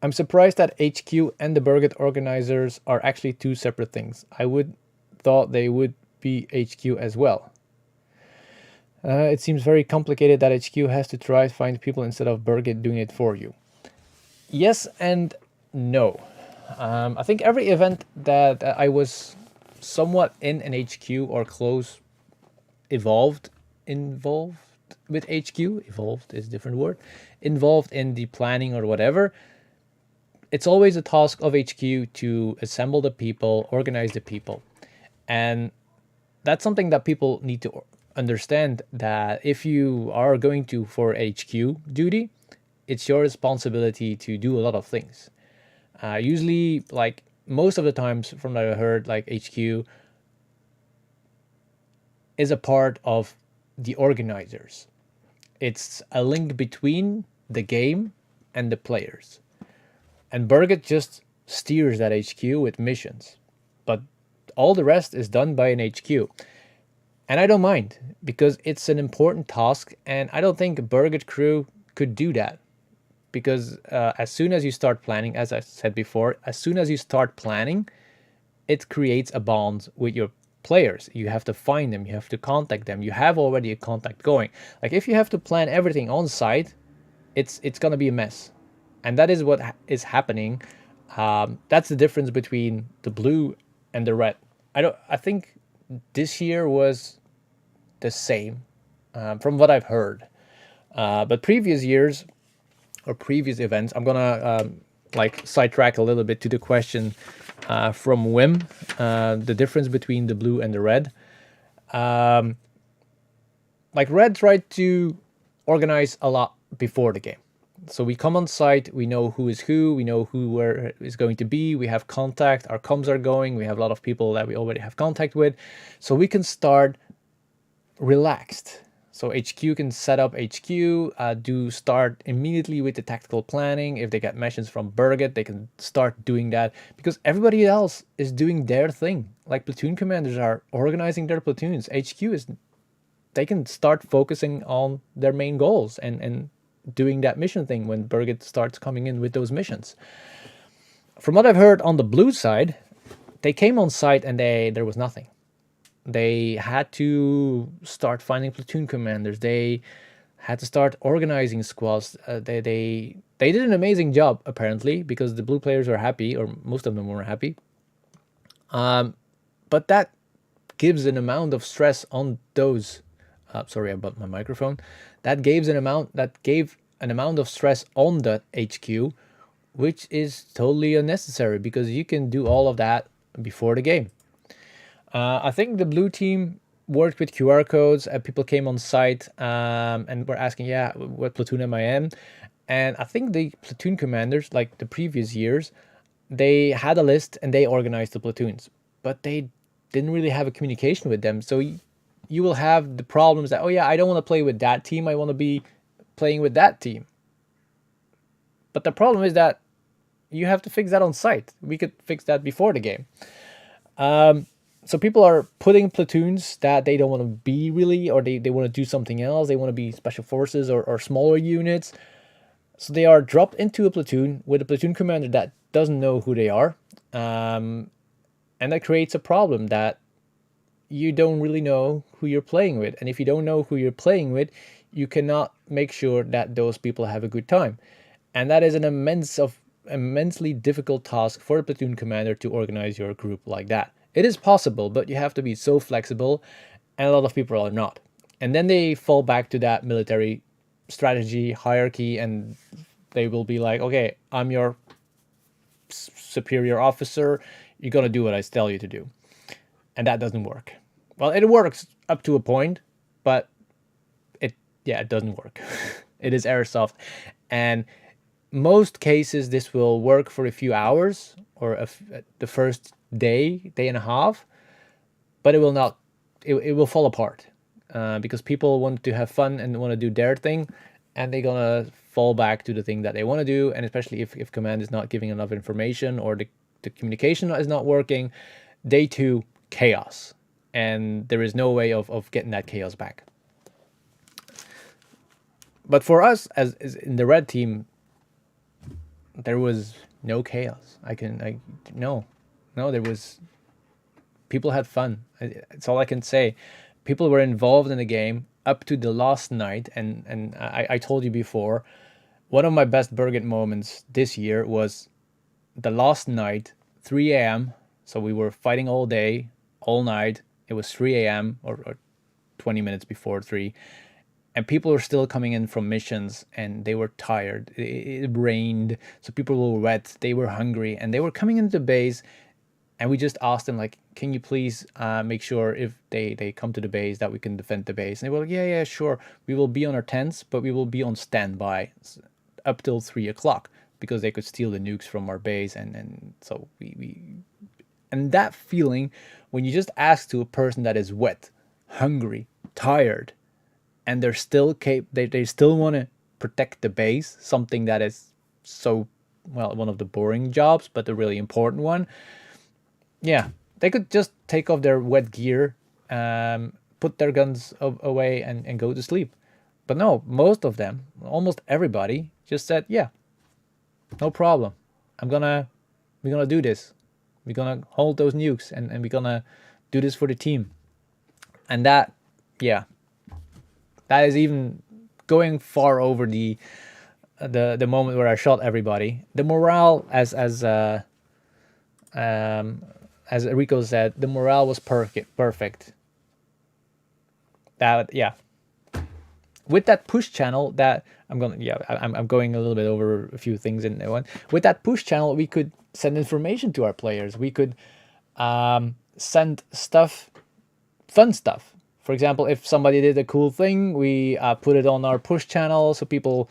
I'm surprised that HQ and the Berget organizers are actually two separate things. I would thought they would be HQ as well. It seems very complicated that HQ has to try to find people instead of Berget doing it for you. Yes and no. I think every event that I was somewhat in an HQ or close involved with HQ, evolved is a different word, involved in the planning or whatever, it's always a task of HQ to assemble the people, organize the people. And that's something that people need to understand, that if you are going to for HQ duty, it's your responsibility to do a lot of things. Usually, like most of the times from what I heard, like HQ is a part of the organizers. It's a link between the game and the players. And Berget just steers that HQ with missions. But all the rest is done by an HQ. And I don't mind, because it's an important task, and I don't think Berget crew could do that. Because as soon as you start planning, as I said before, as soon as you start planning, it creates a bond with your players. You have to find them, you have to contact them, you have already a contact going. Like if you have to plan everything on site, it's gonna be a mess. And that is what is happening. That's the difference between the blue and the red. I think this year was the same, from what I've heard. But previous years or previous events, I'm gonna like sidetrack a little bit to the question from Wim, the difference between the blue and the red. Like red tried to organize a lot before the game. So we come on site, we know who is who, we know who where is going to be, we have contact, our comms are going, we have a lot of people that we already have contact with. So we can start relaxed. So HQ can set up HQ, start immediately with the tactical planning. If they get missions from Berget, they can start doing that because everybody else is doing their thing. Like platoon commanders are organizing their platoons. They can start focusing on their main goals and doing that mission thing when Berget starts coming in with those missions. From what I've heard on the blue side, they came on site and there was nothing. They had to start finding platoon commanders. They had to start organizing squads. They did an amazing job, apparently, because the blue players were happy, or most of them were happy. But that gives an amount of stress on those. Sorry about my microphone. That gave an amount of stress on the HQ, which is totally unnecessary because you can do all of that before the game. I think the blue team worked with QR codes. People came on site and were asking, yeah, what platoon am I in? And I think the platoon commanders, like the previous years, they had a list and they organized the platoons, but they didn't really have a communication with them. So you will have the problems that, oh yeah, I don't want to play with that team. I want to be playing with that team. But the problem is that you have to fix that on site. We could fix that before the game. So people are putting platoons that they don't want to be really, or they want to do something else. They want to be special forces or smaller units. So they are dropped into a platoon with a platoon commander that doesn't know who they are. And that creates a problem that you don't really know who you're playing with. And if you don't know who you're playing with, you cannot make sure that those people have a good time. And that is an immensely difficult task for a platoon commander to organize your group like that. It is possible, but you have to be so flexible, and a lot of people are not. And then they fall back to that military strategy hierarchy, and they will be like, okay, I'm your superior officer, you're gonna do what I tell you to do. And that doesn't work. Well, it works up to a point, but it doesn't work. It is Airsoft, and most cases this will work for a few hours or the first day and a half, but it will not. It will fall apart because people want to have fun and want to do their thing, and they're gonna fall back to the thing that they want to do. And especially if command is not giving enough information or the communication is not working, day two, chaos. and there is no way of getting that chaos back. But for us, as in the red team, there was no chaos. No, there was, people had fun. It's all I can say. People were involved in the game up to the last night, and I told you before, one of my best Berget moments this year was the last night, 3 a.m. So we were fighting all day, all night. It was 3 a.m. or 20 minutes before 3, and people were still coming in from missions, and they were tired. It rained, so people were wet, they were hungry, and they were coming into the base, and we just asked them, like, can you please make sure if they come to the base that we can defend the base? And they were like, yeah, sure, we will be on our tents, but we will be on standby up till 3 o'clock, because they could steal the nukes from our base. And so we and that feeling when you just ask to a person that is wet, hungry, tired, and they're still they still want to protect the base, something that is so, well, one of the boring jobs, but a really important one. Yeah, they could just take off their wet gear, put their guns away, and go to sleep. But no, most of them, almost everybody, just said, yeah, no problem. We're gonna do this. We're gonna hold those nukes, and we're gonna do this for the team. And that, yeah, that is even going far over the moment where I shot everybody. The morale, as Rico said, the morale was perfect. That, yeah. With that push channel, that I'm going a little bit over a few things in that one. With that push channel, we could send information to our players. We could send stuff, fun stuff. For example, if somebody did a cool thing, we put it on our push channel so people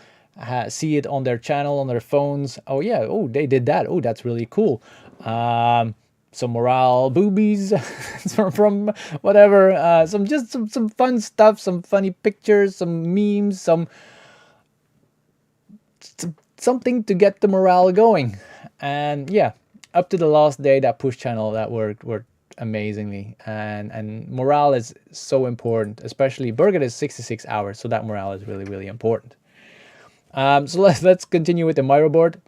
see it on their channel, on their phones. Oh yeah, oh, they did that. Oh, that's really cool. Some morale boobies from whatever, some fun stuff, some funny pictures, some memes, something to get the morale going. And yeah, up to the last day, that push channel that worked amazingly, and morale is so important, especially Berget is 66 hours, so that morale is really important. So let's continue with the Myra board,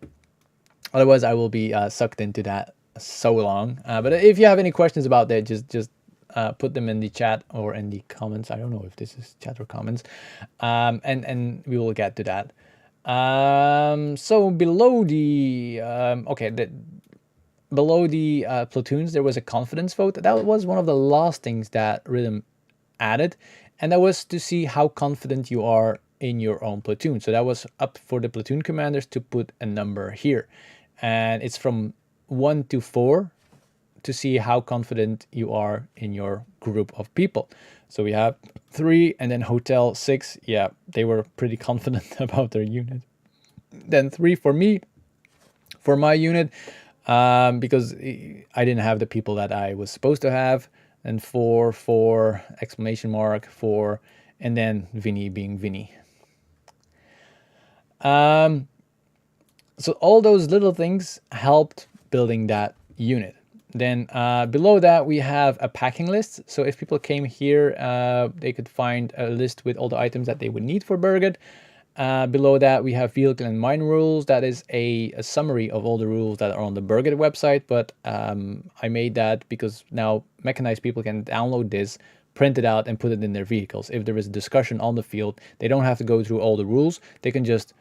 otherwise I will be sucked into that so long. But if you have any questions about that, just put them in the chat or in the comments. I don't know if this is chat or comments, and we will get to that. So below the below the platoons, there was a confidence vote. That was one of the last things that Rhythm added, and that was to see how confident you are in your own platoon. So that was up for the platoon commanders to put a number here, and it's from 1 to 4 to see how confident you are in your group of people. So we have 3, and then Hotel 6. Yeah, they were pretty confident about their unit. Then 3 for me, for my unit, because I didn't have the people that I was supposed to have. And 4 exclamation mark 4, and then Vinny being Vinny. So all those little things helped building that unit. Then below that we have a packing list. So if people came here, they could find a list with all the items that they would need for Berget. Below that we have vehicle and mine rules. That is a summary of all the rules that are on the Berget website, but I made that because now mechanized people can download this, print it out, and put it in their vehicles. If there is a discussion on the field, they don't have to go through all the rules. They can just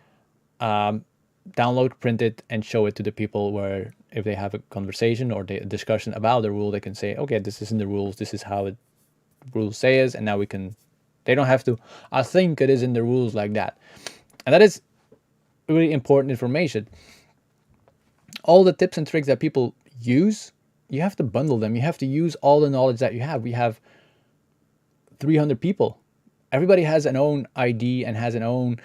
download, print it, and show it to the people, where if they have a conversation or a discussion about the rule, they can say, okay, this is in the rules, this is how it rules says, and now we can, they don't have to, I think it is in the rules like that. And that is really important information. All the tips and tricks that people use, you have to bundle them. You have to use all the knowledge that you have. We have 300 people. Everybody has an own ID and has an own,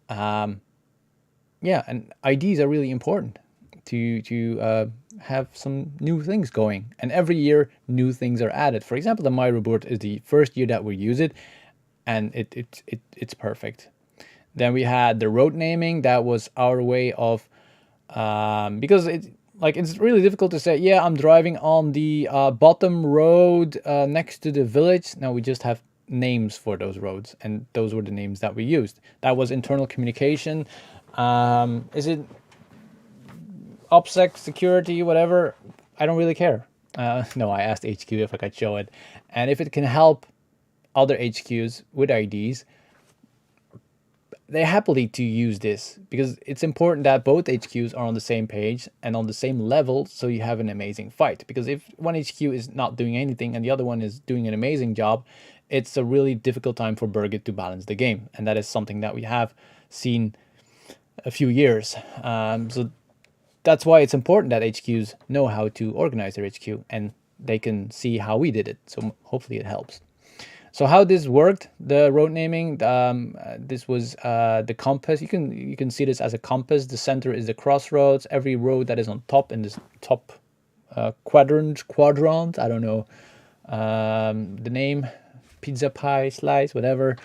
yeah, and IDs are really important to have some new things going. And every year, new things are added. For example, the Myra Board is the first year that we use it, and it's perfect. Then we had the road naming. That was our way of, because like, it's really difficult to say, yeah, I'm driving on the bottom road next to the village. Now we just have names for those roads, and those were the names that we used. That was internal communication. Is it OPSEC, security, whatever? I don't really care. No, I asked HQ if I could show it. And if it can help other HQs with IDs, they're happily to use this, because it's important that both HQs are on the same page and on the same level, so you have an amazing fight. Because if one HQ is not doing anything and the other one is doing an amazing job, it's a really difficult time for Berget to balance the game. And that is something that we have seen a few years. So that's why it's important that HQs know how to organize their HQ, and they can see how we did it. So hopefully it helps. So how this worked, the road naming, this was the compass. You can see this as a compass. The center is the crossroads. Every road that is on top in this top quadrant, I don't know the name, pizza pie, slice, whatever,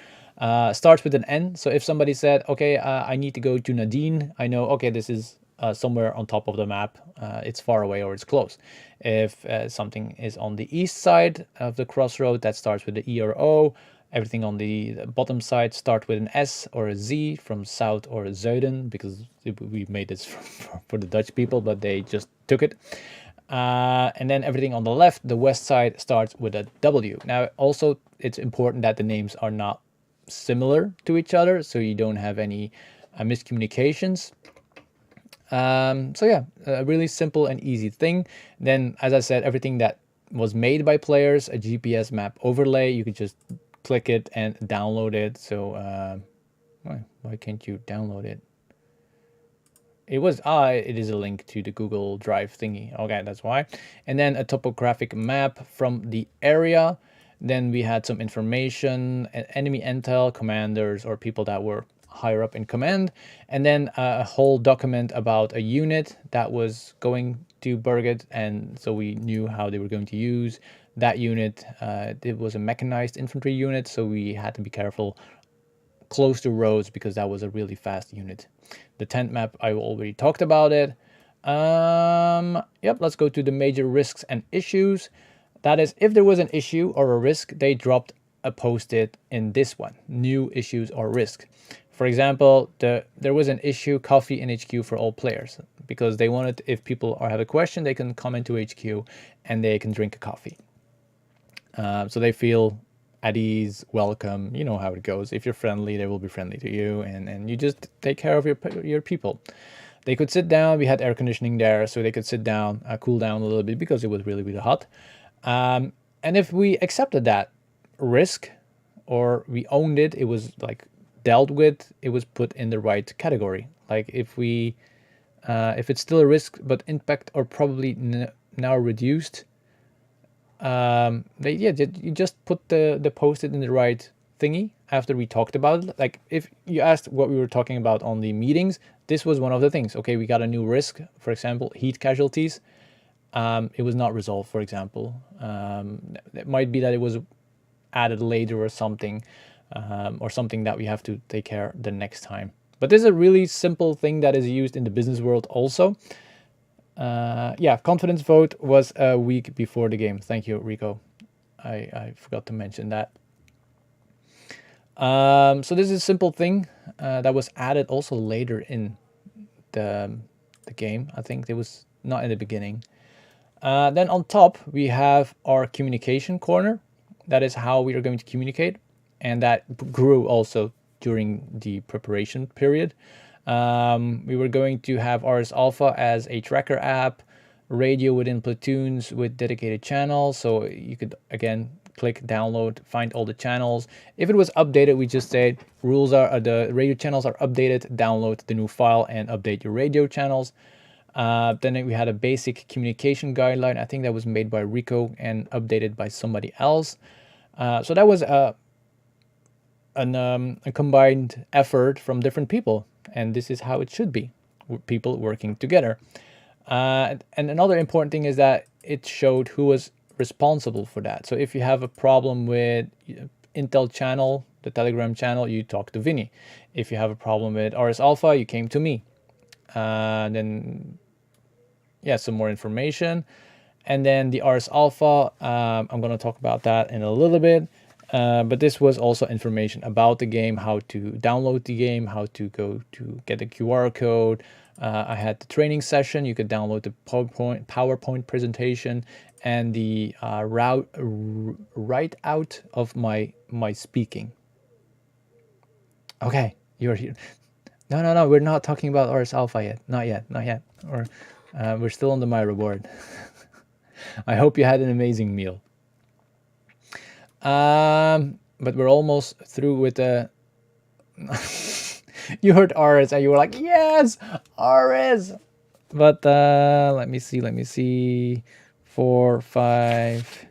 starts with an N. So if somebody said, okay, I need to go to Nadine, I know, okay, this is somewhere on top of the map. It's far away or it's close. If something is on the east side of the crossroad, that starts with the E or O. Everything on the bottom side start with an S or a Z, from south or zuiden, because we made this for the Dutch people, but they just took it. And then everything on the left, the west side, starts with a W. Now, also, it's important that the names are not similar to each other, so you don't have any miscommunications. So yeah, a really simple and easy thing. Then, as I said, everything that was made by players, a GPS map overlay, you could just click it and download it. So why can't you download it? It is a link to the Google Drive thingy. Okay, that's why. And then a topographic map from the area. Then we had some information, enemy intel, commanders, or people that were higher up in command, and then a whole document about a unit that was going to Berget, and so we knew how they were going to use that unit. It was a mechanized infantry unit, so we had to be careful close to roads because that was a really fast unit. The tent map, I already talked about it. Yep, let's go to the major risks and issues. That is, if there was an issue or a risk, they dropped a post-it in this one, new issues or risk. For example, there was an issue, coffee in HQ for all players, because they wanted, if people have a question, they can come into HQ and they can drink a coffee. So they feel at ease, welcome. You know how it goes. If you're friendly, they will be friendly to you, and you just take care of your people. They could sit down. We had air conditioning there, so they could sit down, cool down a little bit, because it was really, really hot. And if we accepted that risk, or we owned it, it was like dealt with, it was put in the right category. Like if it's still a risk, but impact or probably now reduced, you just put the post-it in the right thingy after we talked about it. Like if you asked what we were talking about on the meetings, this was one of the things. Okay, we got a new risk, for example, heat casualties. It was not resolved, for example. It might be that it was added later or something that we have to take care the next time. But this is a really simple thing that is used in the business world also. Yeah, confidence vote was a week before the game. Thank you, Rico. I forgot to mention that. So this is a simple thing that was added also later in the game. I think it was not in the beginning. Then on top, we have our communication corner. That is how we are going to communicate. And that grew also during the preparation period. We were going to have RS Alpha as a tracker app, radio within Platoons with dedicated channels. So you could, again, click download, find all the channels. If it was updated, we just said the radio channels are updated, download the new file and update your radio channels. Then we had a basic communication guideline. I think that was made by Rico and updated by somebody else. So that was a combined effort from different people. And this is how it should be, people working together. And another important thing is that it showed who was responsible for that. So if you have a problem with Intel channel, the Telegram channel, you talk to Vinny. If you have a problem with RS Alpha, you came to me. Then yeah, some more information. And then the RS Alpha, I'm going to talk about that in a little bit. But this was also information about the game, how to download the game, how to go to get the QR code. I had the training session. You could download the PowerPoint presentation and the write out of my speaking. Okay, you're here. No, we're not talking about RS Alpha yet. Not yet. Or we're still on the Myra Board. I hope you had an amazing meal. But we're almost through with the... You heard RS and you were like, yes, RS. But let me see. 4, 5,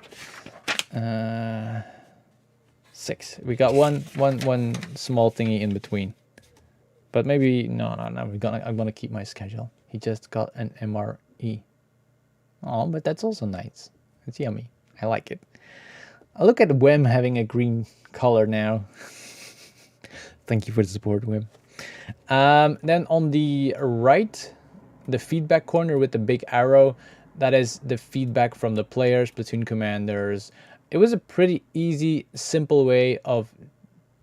6. We got one small thingy in between. But maybe no. I'm gonna keep my schedule. He just got an MRE. Oh, but that's also nice. It's yummy. I like it. Look at Wim having a green color now. Thank you for the support, Wim. Then on the right, the feedback corner with the big arrow, that is the feedback from the players, platoon commanders. It was a pretty easy, simple way of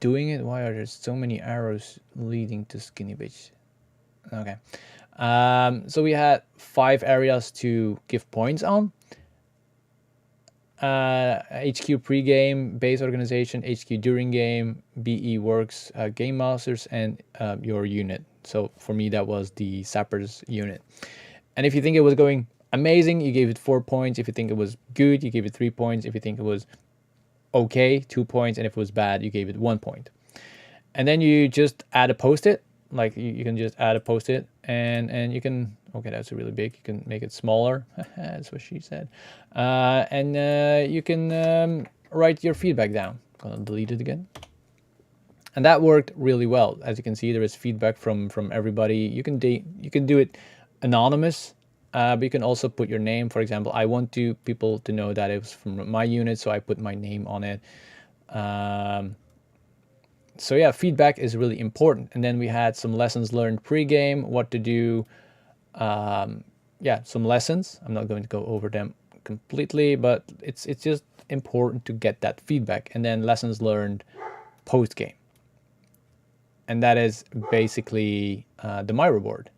doing it. Why are there so many arrows leading to Skinny Bitch? Okay. So we had 5 areas to give points on. HQ pre-game, base organization, HQ during game, BE works, game masters, and your unit. So for me, that was the sappers unit. And if you think it was going amazing, you gave it 4 points. If you think it was good, you gave it 3 points. If you think it was okay, 2 points. And if it was bad, you gave it 1 point. And then you just add a post-it. Like you can just add a post-it and you can, okay, that's really big. You can make it smaller. That's what she said. And you can write your feedback down. I'm gonna delete it again. And that worked really well. As you can see, there is feedback from everybody. You can do it anonymous, but you can also put your name. For example, I want people to know that it was from my unit, so I put my name on it. So yeah, feedback is really important. And then we had some lessons learned pre-game, what to do. Yeah, some lessons. I'm not going to go over them completely, but it's just important to get that feedback. And then lessons learned post-game. And that is basically the Myra Board.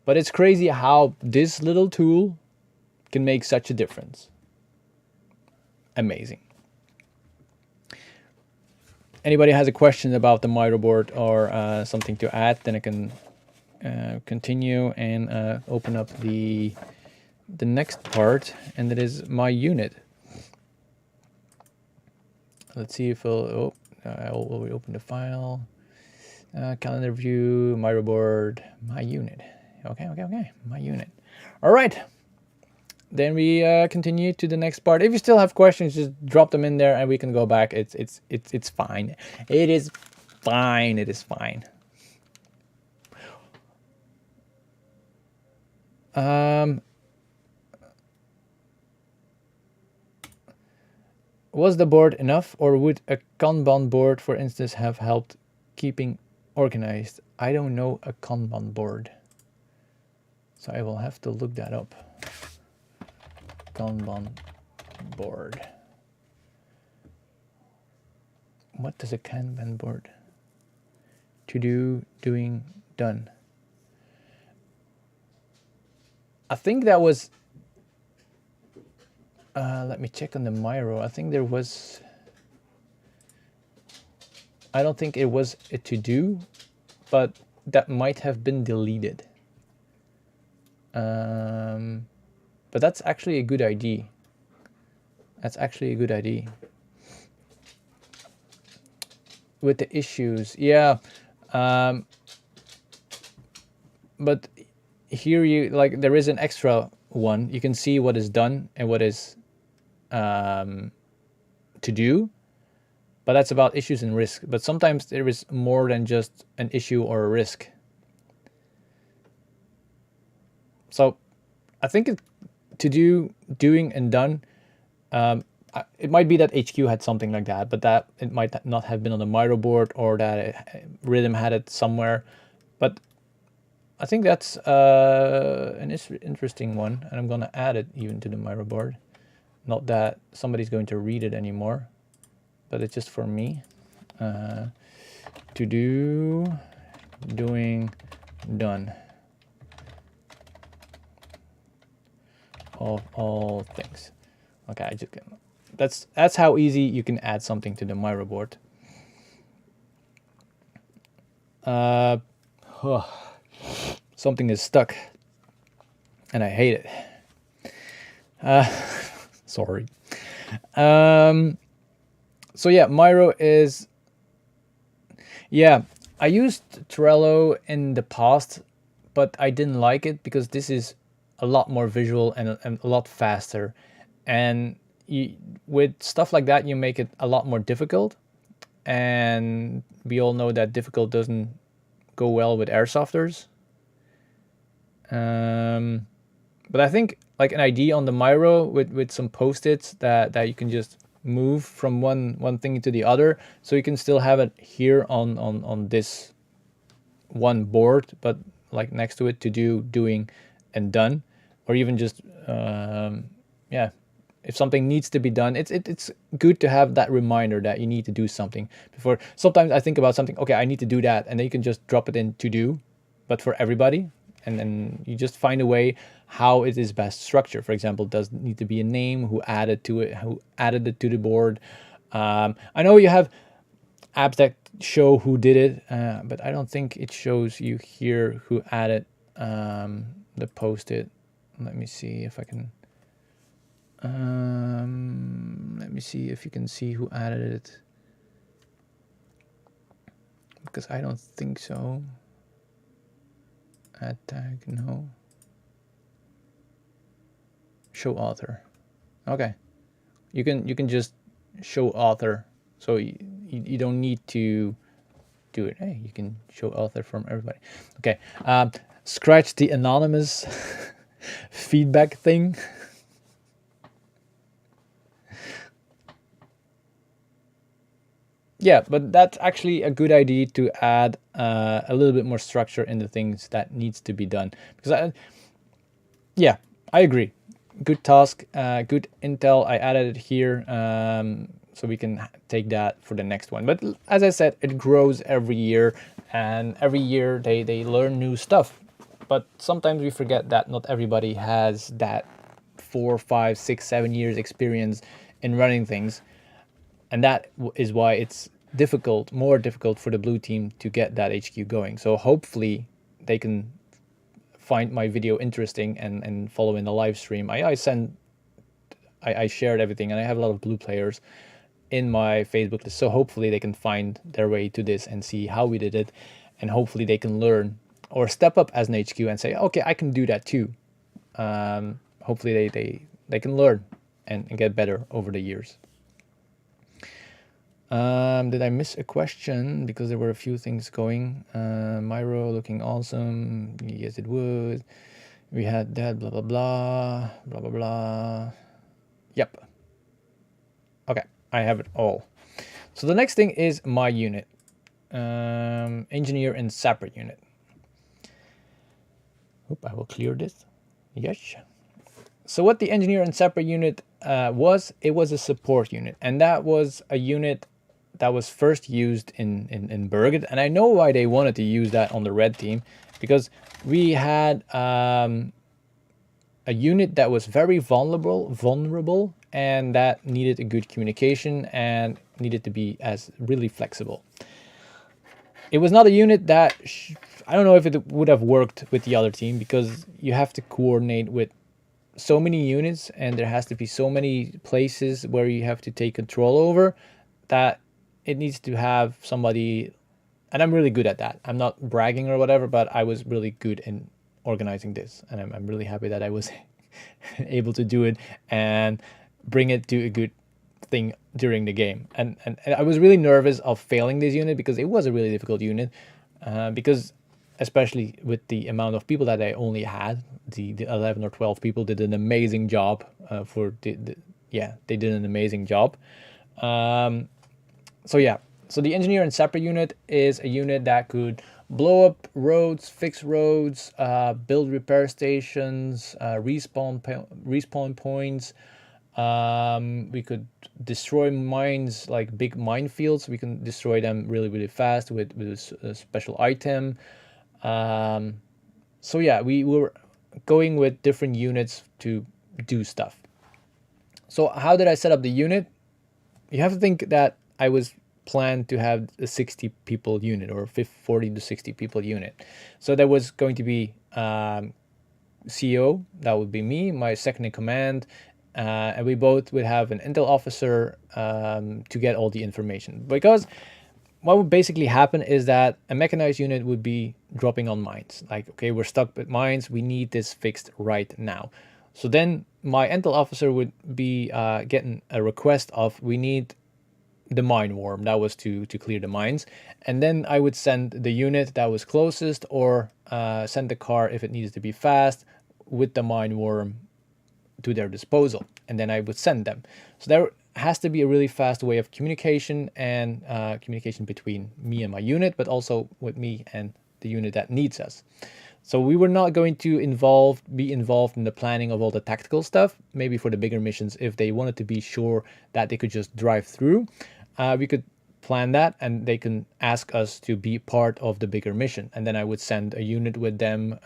But it's crazy how this little tool can make such a difference. Amazing. Anybody has a question about the Myra Board or something to add, then I can continue and open up the next part, and that is my unit. Let's see if we'll open the file. Calendar view, Myra Board, my unit. Okay, my unit. All right. Then we continue to the next part. If you still have questions, just drop them in there and we can go back. It's fine. It is fine. It is fine. Was the board enough, or would a Kanban board, for instance, have helped keeping organized? I don't know a Kanban board, so I will have to look that up. Kanban board. What does a Kanban board? To do, doing, done. I think that was... let me check on the Myro. I think there was... I don't think it was a to-do, but that might have been deleted. But that's actually a good idea. That's actually a good idea. With the issues, yeah. But here there is an extra one. You can see what is done and what is to do. But that's about issues and risk. But sometimes there is more than just an issue or a risk. So I think to do, doing, and done. It might be that HQ had something like that, but that it might not have been on the Myro board, or that Rhythm had it somewhere. But I think that's an interesting one, and I'm gonna add it even to the Myra board. Not that somebody's going to read it anymore, but it's just for me. To do, doing, done. All things. Okay, I just can. That's how easy you can add something to the Myra board. Something is stuck, and I hate it. Sorry. So yeah, Myra is. Yeah, I used Trello in the past, but I didn't like it because this is a lot more visual and a lot faster. And with stuff like that, you make it a lot more difficult. And we all know that difficult doesn't go well with airsofters. But I think like an ID on the Myro with some post-its that you can just move from one thing to the other, so you can still have it here on this one board, but like next to it, to do, doing, and done, or even just yeah, if something needs to be done, it's good to have that reminder that you need to do something before. Sometimes I think about something, okay, I need to do that, and then you can just drop it in to do, but for everybody, and then you just find a way how it is best structured. For example, does need to be a name, who added to it, who added it to the board. I know you have apps that show who did it, but I don't think it shows you here who added the post-it. Let me see if I can. Let me see if you can see who added it, because I don't think so. Add tag, no. Show author. Okay, you can just show author, so you don't need to do it. Hey, you can show author from everybody. Okay, scratch the anonymous feedback thing. Yeah, but that's actually a good idea to add a little bit more structure in the things that needs to be done. Because yeah, I agree. Good task, good intel. I added it here, so we can take that for the next one. But as I said, it grows every year, and every year they learn new stuff. But sometimes we forget that not everybody has that 4, 5, 6, 7 years experience in running things. And that is why it's difficult, more difficult for the blue team to get that HQ going. So hopefully they can find my video interesting and follow in the live stream. I shared everything, and I have a lot of blue players in my Facebook list. So hopefully they can find their way to this and see how we did it. And hopefully they can learn or step up as an HQ and say, okay, I can do that too. Hopefully they can learn and get better over the years. Did I miss a question? Because there were a few things going. Myro looking awesome. Yes, it would. We had that, blah, blah, blah, blah, blah, blah. Yep. Okay, I have it all. So the next thing is my unit. Engineer and sapper unit. Oop, I will clear this. Yes. So what the engineer and sapper unit was a support unit. And that was a unit that was first used in Berget, and I know why they wanted to use that on the red team, because we had a unit that was very vulnerable, and that needed a good communication and needed to be as really flexible. It was not a unit that I don't know if it would have worked with the other team, because you have to coordinate with so many units, and there has to be so many places where you have to take control over, that it needs to have somebody, and I'm really good at that. I'm not bragging or whatever, but I was really good in organizing this, and I'm really happy that I was able to do it and bring it to a good thing during the game. And I was really nervous of failing this unit, because it was a really difficult unit, because especially with the amount of people that I only had, the 11 or 12 people did an amazing job. They did an amazing job. So yeah, so the engineer and sapper unit is a unit that could blow up roads, fix roads, build repair stations, respawn points. We could destroy mines, like big minefields. We can destroy them really fast with a special item. So yeah, we were going with different units to do stuff. So how did I set up the unit? You have to think that I was planned to have a 60 people unit, or 40 to 60 people unit. So there was going to be CEO, that would be me, my second in command, and we both would have an intel officer to get all the information. Because what would basically happen is that a mechanized unit would be dropping on mines. Like, okay, we're stuck with mines, we need this fixed right now. So then my intel officer would be getting a request of, we need the mine worm. That was to clear the mines. And then I would send the unit that was closest, or send the car if it needs to be fast with the mine worm to their disposal. And then I would send them. So there has to be a really fast way of communication, and communication between me and my unit, but also with me and the unit that needs us. So we were not going to be involved in the planning of all the tactical stuff. Maybe for the bigger missions, if they wanted to be sure that they could just drive through, we could plan that, and they can ask us to be part of the bigger mission. And then I would send a unit with them,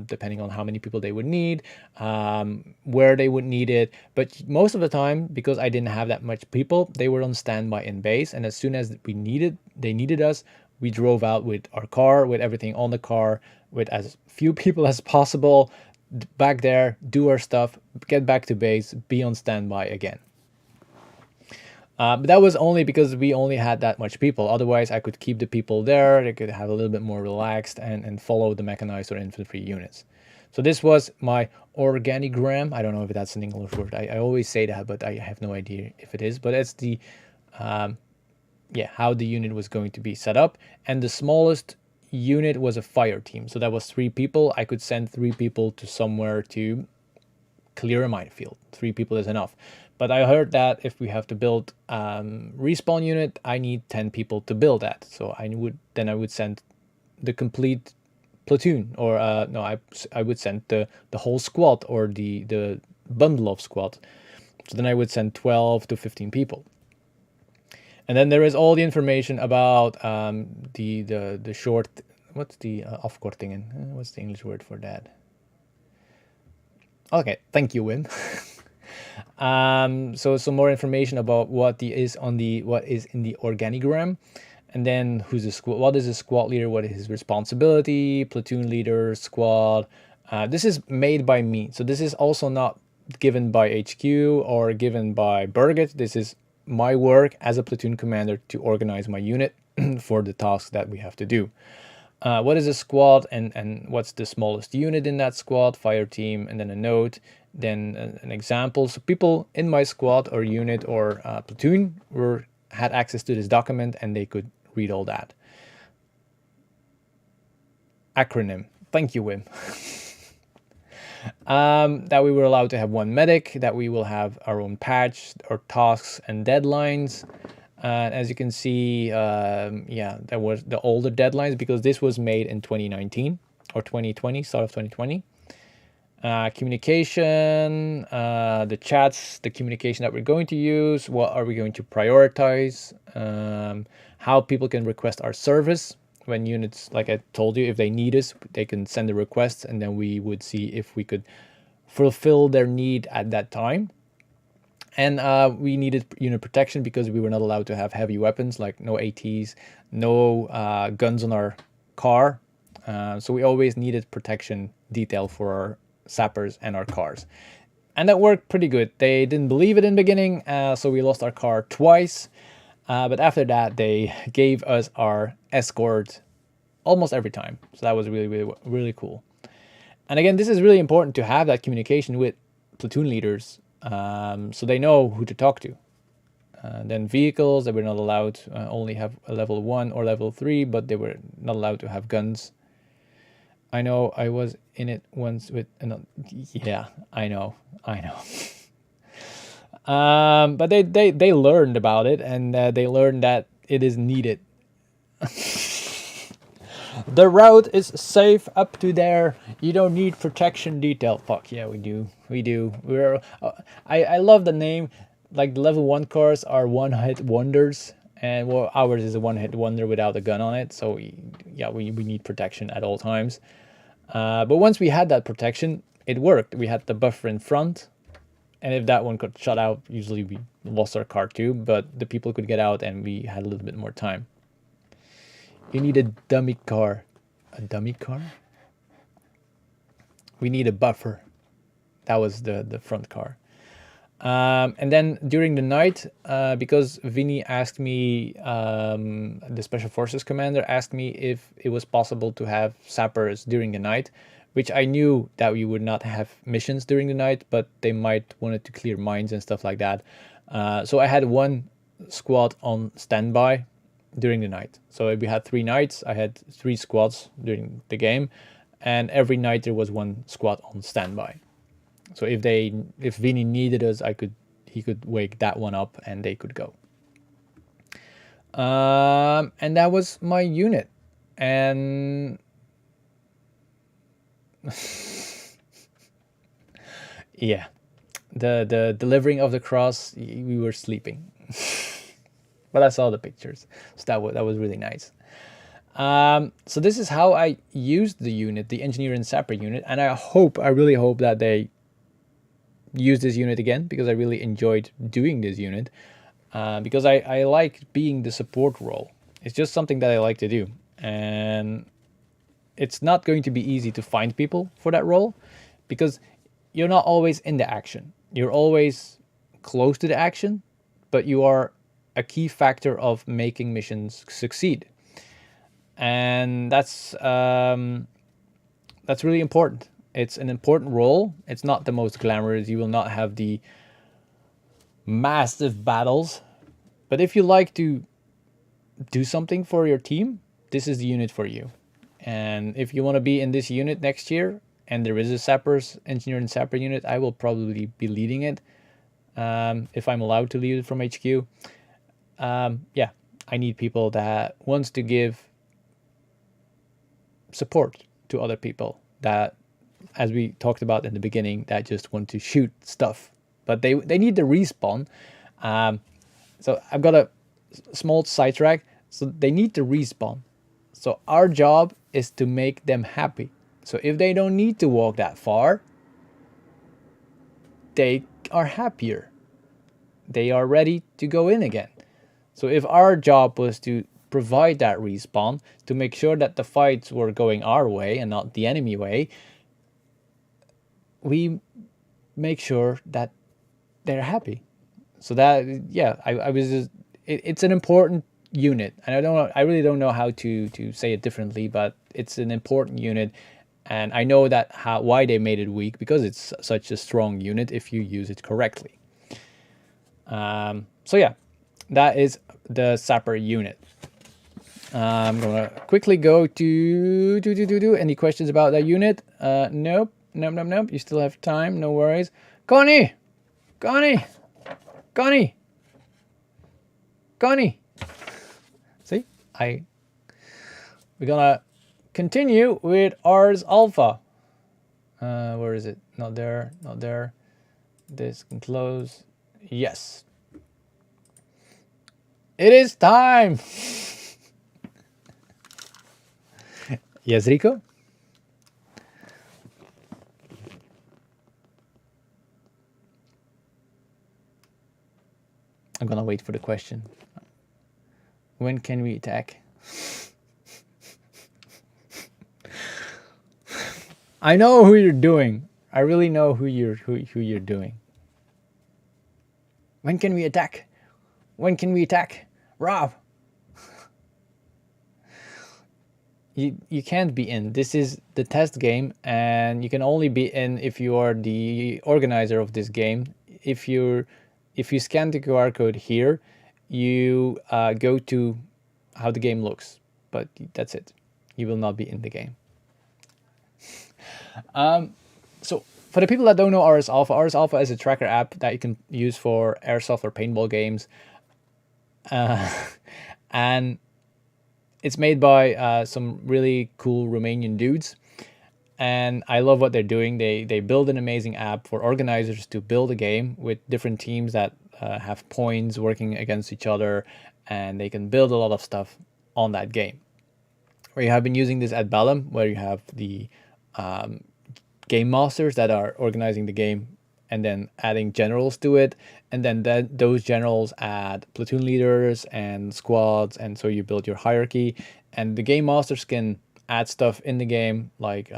depending on how many people they would need, where they would need it. But most of the time, because I didn't have that much people, they were on standby in base. And as soon as they needed us, we drove out with our car, with everything on the car, with as few people as possible, back there, do our stuff, get back to base, be on standby again. But that was only because we only had that much people. Otherwise, I could keep the people there. They could have a little bit more relaxed and follow the mechanized or infantry units. So this was my organigram. I don't know if that's an English word. I always say that, but I have no idea if it is. But it's the, how the unit was going to be set up. And the smallest unit was a fire team. So that was 3 people. I could send 3 people to somewhere to clear a minefield. 3 people is enough. But I heard that if we have to build respawn unit, I need 10 people to build that. So I would send the complete platoon, or no, I would send the whole squad, or the bundle of squad. So then I would send 12 to 15 people. And then there is all the information about the short, what's the afkortingen? What's the English word for that? Okay, thank you, Wim. So some more information about what is in the organigram, and then what is the squad leader, what is his responsibility, platoon leader, squad. This is made by me, so this is also not given by HQ or given by Berget. This is my work as a platoon commander to organize my unit for the tasks that we have to do. What is a squad, and what's the smallest unit in that squad, fire team, and then a note, then an example. So people in my squad or unit or platoon had access to this document, and they could read all that. Acronym. Thank you, Wim. That we were allowed to have 1 medic, that we will have our own patch or tasks and deadlines. As you can see, there was the older deadlines, because this was made in 2019 or 2020, start of 2020. Communication, the chats, the communication that we're going to use, what are we going to prioritize, how people can request our service. When units, like I told you, if they need us, they can send a request, and then we would see if we could fulfill their need at that time. And we needed unit protection, because we were not allowed to have heavy weapons, like no ATs, no guns on our car. So we always needed protection detail for our sappers and our cars. And that worked pretty good. They didn't believe it in the beginning, so we lost our car twice. But after that, they gave us our escort almost every time. So that was really cool. And again, this is really important to have that communication with platoon leaders, so they know who to talk to. Then vehicles, they were not allowed to only have a level 1 or level 3, but they were not allowed to have guns. I know, I was in it once with yeah, I know. But they learned about it, and they learned that it is needed. The route is safe up to there. You don't need protection detail. Fuck yeah, we do. We do. We're. I love the name. Like the level 1 cars are one-hit wonders, and well, ours is a one-hit wonder without a gun on it. So yeah, we need protection at all times. But once we had that protection, it worked. We had the buffer in front, and if that one got shut out, usually we lost our car too. But the people could get out, and we had a little bit more time. You need a dummy car. A dummy car? We need a buffer. That was the front car. And then during the night, because Vinny asked me, the Special Forces commander asked me if it was possible to have sappers during the night, which I knew that we would not have missions during the night, but they might wanted to clear mines and stuff like that. So I had one squad on standby during the night. So if we had 3 nights, I had 3 squads during the game, and every night there was one squad on standby. So if Vinny needed us, he could wake that one up and they could go. And that was my unit. And yeah, the delivering of the cross, we were sleeping. But I saw the pictures, so that was really nice. So this is how I used the unit, the engineer and sapper unit, and I really hope that they use this unit again, because I really enjoyed doing this unit, because I like being the support role. It's just something that I like to do, and it's not going to be easy to find people for that role, because you're not always in the action. You're always close to the action, but you are a key factor of making missions succeed, and that's really important. It's an important role. It's not the most glamorous. You will not have the massive battles, but if you like to do something for your team, this is the unit for you. And if you want to be in this unit next year, and there is a engineer and sapper unit, I will probably be leading it, if I'm allowed to lead it from HQ. Yeah, I need people that wants to give support to other people, that, as we talked about in the beginning, that just want to shoot stuff, but they need the respawn. So I've got a small sidetrack. So they need to respawn. So our job is to make them happy. So if they don't need to walk that far, they are happier. They are ready to go in again. So if our job was to provide that respawn, to make sure that the fights were going our way and not the enemy way, we make sure that they're happy. So that, yeah, I was just, it's an important unit, and I really don't know how to say it differently, but it's an important unit, and I know that why they made it weak, because it's such a strong unit if you use it correctly. So yeah, that is the sapper unit. I'm gonna quickly go to any questions about that unit. Nope. You still have time. No worries. Connie. See, we're gonna continue with Ars Alpha. Where is it? Not there. This can close. Yes. It is time. Yes, Rico? I'm gonna wait for the question. When can we attack? I know who you're doing. I really know who you're doing. When can we attack? Rob! You can't be in. This is the test game, and you can only be in if you are the organizer of this game. If you scan the QR code here, you go to how the game looks, but that's it. You will not be in the game. So for the people that don't know Ars Alpha is a tracker app that you can use for airsoft or paintball games, and It's made by some really cool Romanian dudes, and I love what they're doing. They build an amazing app for organizers to build a game with different teams that have points working against each other, and they can build a lot of stuff on that game. We have been using this at Bellum, where you have the game masters that are organizing the game and then adding generals to it, and then those generals add platoon leaders and squads, and so you build your hierarchy, and the game masters can add stuff in the game like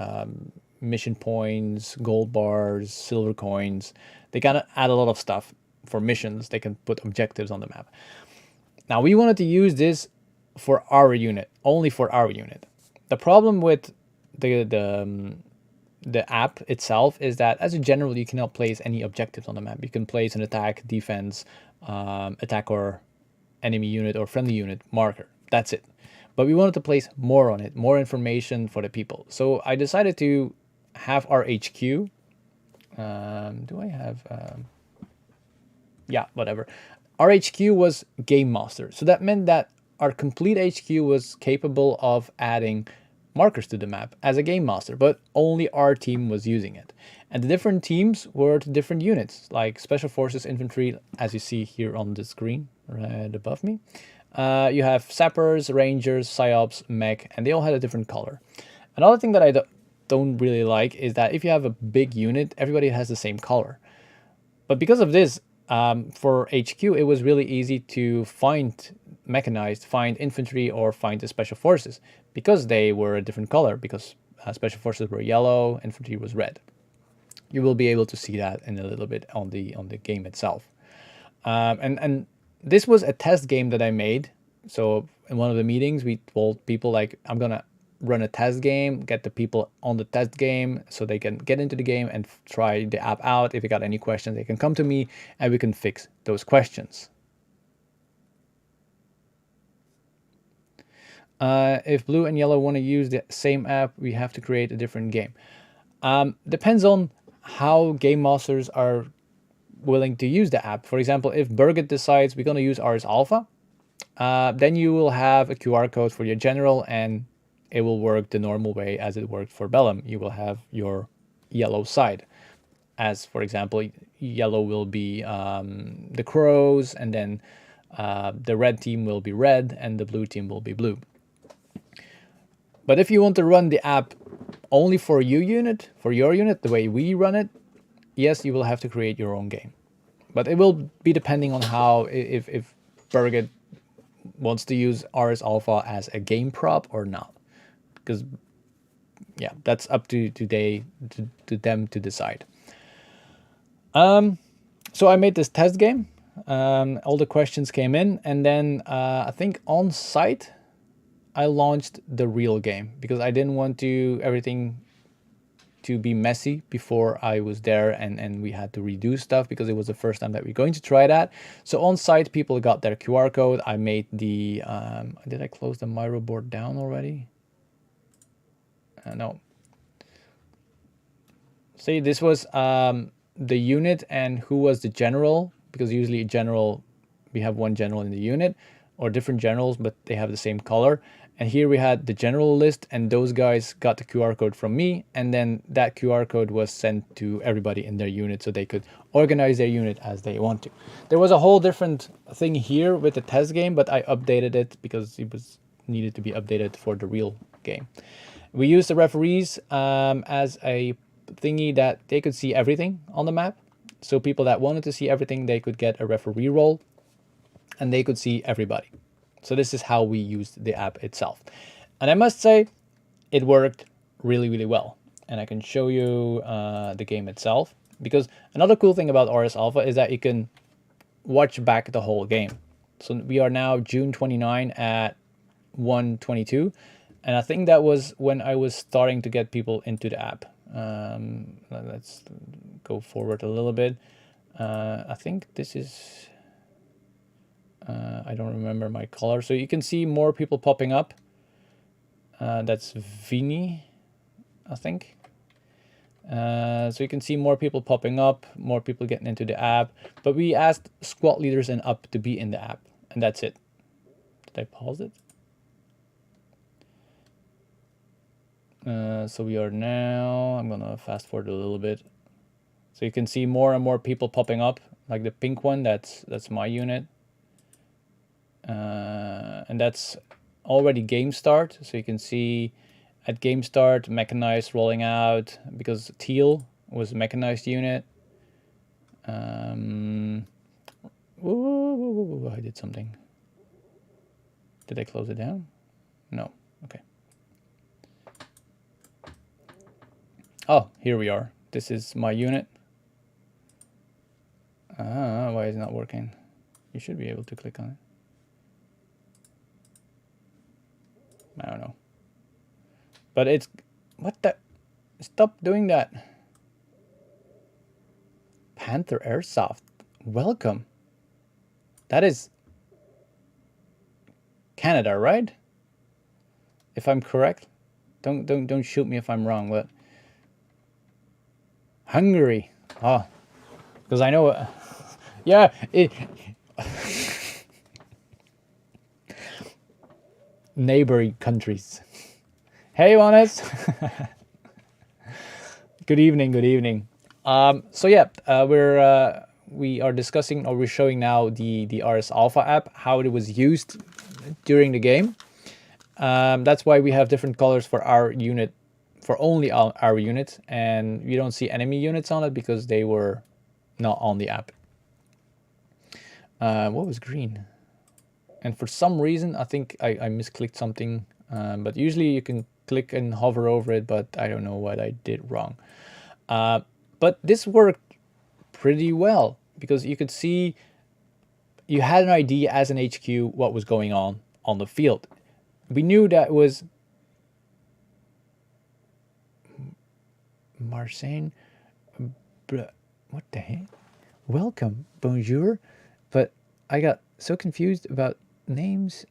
mission points, gold bars, silver coins. They gotta add a lot of stuff for missions. They can put objectives on the map. Now we wanted to use this for our unit, only for our unit. The problem with the app itself is that as a general you cannot place any objectives on the map. You can place an attack, defense, attack or enemy unit or friendly unit marker. That's it. But we wanted to place more on it, more information for the people. So I decided to have our HQ. Do I have... yeah, whatever. Our HQ was Game Master. So that meant that our complete HQ was capable of adding markers to the map as a Game Master, but only our team was using it. And the different teams were to different units, like Special Forces Infantry, as you see here on the screen right above me. You have Sappers, Rangers, Psyops, Mech, and they all had a different color. Another thing that I don't really like is that if you have a big unit, everybody has the same color. But because of this, for HQ, it was really easy to find mechanized, find infantry, or find the special forces because they were a different color, because special forces were yellow, infantry was red. You will be able to see that in a little bit on the game itself. And this was a test game that I made. So in one of the meetings, we told people like, I'm gonna run a test game, get the people on the test game so they can get into the game and try the app out. If they got any questions, they can come to me and we can fix those questions. If blue and yellow want to use the same app, we have to create a different game. Depends on how game masters are willing to use the app. For example, if Berget decides we're going to use Ars Alpha, then you will have a QR code for your general and it will work the normal way as it worked for Bellum. You will have your yellow side. As for example, yellow will be the crows, and then the red team will be red and the blue team will be blue. But if you want to run the app only for your unit, the way we run it, yes, you will have to create your own game. But it will be depending on how, if Berget wants to use Ars Alpha as a game prop or not. Because, yeah, that's up to them to decide. So I made this test game. All the questions came in, and then I think on site I launched the real game because I didn't want everything to be messy before I was there, and we had to redo stuff because it was the first time that we're going to try that. So on site, people got their QR code. I made the did I close the Myra board down already? No. See, this was the unit and who was the general, because usually a general, we have one general in the unit or different generals, but they have the same color. And here we had the general list, and those guys got the QR code from me, and then that QR code was sent to everybody in their unit so they could organize their unit as they want to. There was a whole different thing here with the test game, but I updated it because it was needed to be updated for the real game. We used the referees as a thingy that they could see everything on the map. So people that wanted to see everything, they could get a referee role and they could see everybody. So this is how we used the app itself. And I must say, it worked really, really well. And I can show you the game itself. Because another cool thing about Ars Alpha is that you can watch back the whole game. So we are now June 29 at 1:22. And I think that was when I was starting to get people into the app. Let's go forward a little bit. I think this is... I don't remember my color. So you can see more people popping up. That's Vini, I think. So you can see more people popping up, more people getting into the app. But we asked squad leaders and up to be in the app. And that's it. Did I pause it? So we are now, I'm gonna fast forward a little bit. So you can see more and more people popping up, like the pink one, that's my unit. And that's already game start. So you can see at game start, mechanized rolling out, because teal was a mechanized unit. Whoa, I did something. Did I close it down? No. Okay. Oh, here we are. This is my unit. Why is it not working? You should be able to click on it. I don't know. But it's... What the... Stop doing that. Panther Airsoft. Welcome. That is... Canada, right? If I'm correct. Don't shoot me if I'm wrong, but... Hungary. Oh. Because I know... yeah, neighboring countries. Hey, honest. Good evening. Good evening. So yeah, we are discussing, or we're showing now the RS Alpha app, how it was used during the game. That's why we have different colors for our unit, for only our unit, and you don't see enemy units on it because they were not on the app. What was green? And for some reason, I think I misclicked something, but usually you can click and hover over it, but I don't know what I did wrong. But this worked pretty well because you could see, you had an idea as an HQ what was going on the field. We knew that it was Marseille. What the heck? Welcome, bonjour. But I got so confused about names.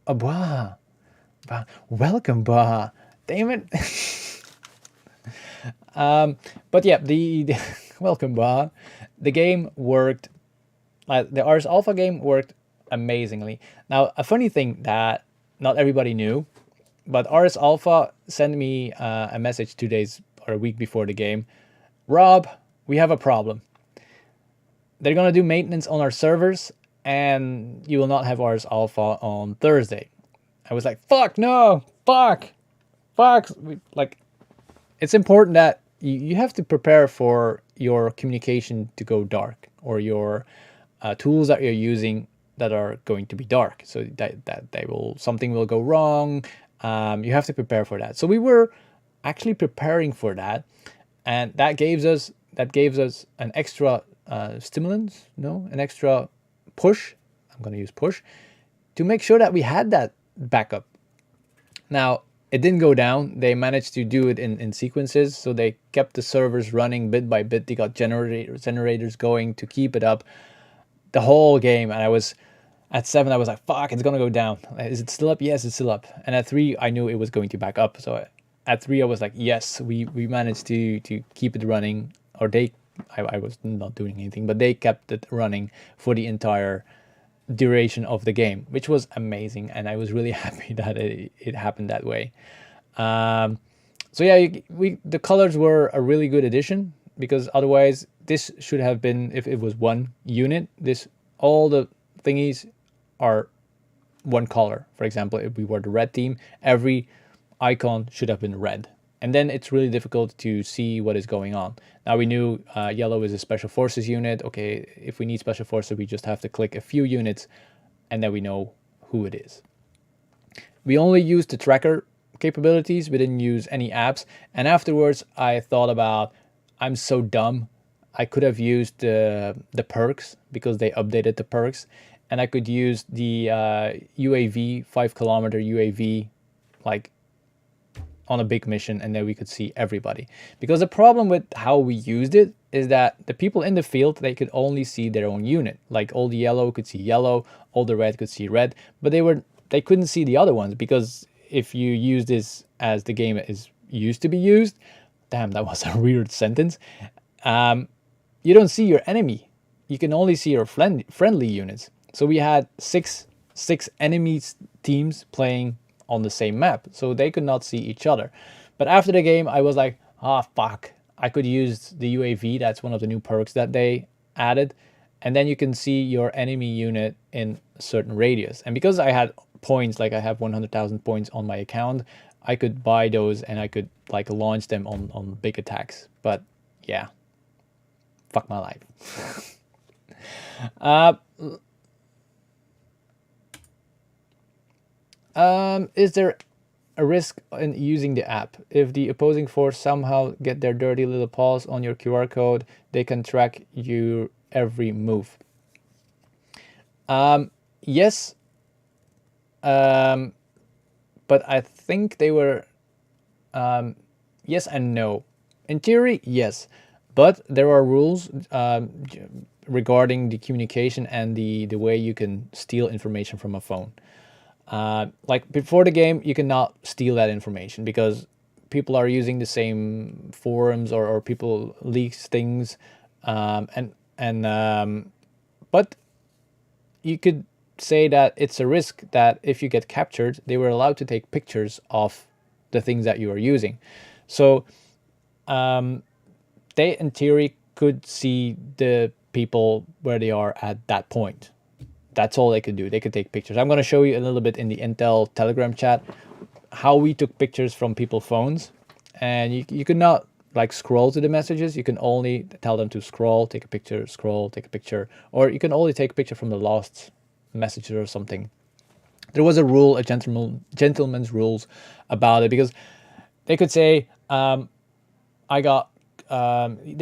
Bah. Welcome, bah. Damn it. But yeah, the welcome, bah. The game worked. The RS Alpha game worked amazingly. Now, a funny thing that not everybody knew, but RS Alpha sent me a message 2 days or a week before the game. Rob, we have a problem. They're gonna do maintenance on our servers, and you will not have RS Alpha on Thursday. I was like, fuck, no, fuck. Like, it's important that you have to prepare for your communication to go dark, or your tools that you're using that are going to be dark, so that they will, something will go wrong. You have to prepare for that. So we were actually preparing for that, and that gave us an extra stimulant, an extra push. I'm going to use push to make sure that we had that backup. Now, it didn't go down. They managed to do it in sequences, so they kept the servers running bit by bit. They got generators going to keep it up the whole game. And I was at 7, I was like, fuck, it's gonna go down. Is it still up? Yes, it's still up. And at 3, I knew it was going to back up. So at 3, I was like, yes, we managed to keep it running. Or I was not doing anything, but they kept it running for the entire duration of the game, which was amazing, and I was really happy that it happened that way. So yeah, the colors were a really good addition, because otherwise this should have been, if it was one unit, all the thingies are one color. For example, if we were the red team, every icon should have been red, and then it's really difficult to see what is going on. Now we knew yellow is a special forces unit. Okay, if we need special forces, we just have to click a few units and then we know who it is. We only used the tracker capabilities. We didn't use any apps. And afterwards I thought about, I'm so dumb. I could have used the perks, because they updated the perks, and I could use the UAV, 5-kilometer UAV, like on a big mission, and then we could see everybody. Because the problem with how we used it is that the people in the field, they could only see their own unit. Like all the yellow could see yellow, all the red could see red, but they couldn't see the other ones, because if you use this as the game is used to be used, damn, that was a weird sentence. You don't see your enemy. You can only see your friendly units. So we had six enemy teams playing on the same map, so they could not see each other. But after the game, I was like, ah, fuck, I could use the UAV. That's one of the new perks that they added. And then you can see your enemy unit in a certain radius. And because I had points, like I have 100,000 points on my account, I could buy those and I could like launch them on big attacks. But yeah, fuck my life. Is there a risk in using the app? If the opposing force somehow get their dirty little paws on your QR code, they can track your every move. Yes, but I think they were yes and no. In theory, yes, but there are rules regarding the communication and the way you can steal information from a phone. Like before the game, you cannot steal that information because people are using the same forums or people leaks things, but you could say that it's a risk that if you get captured, they were allowed to take pictures of the things that you are using. So they, in theory, could see the people where they are at that point. That's all they could do. They could take pictures. I'm going to show you a little bit in the Intel Telegram chat how we took pictures from people's phones. And you could not like scroll to the messages. You can only tell them to scroll, take a picture, scroll, take a picture. Or you can only take a picture from the last messages or something. There was a rule, a gentleman's rules about it, because they could say, they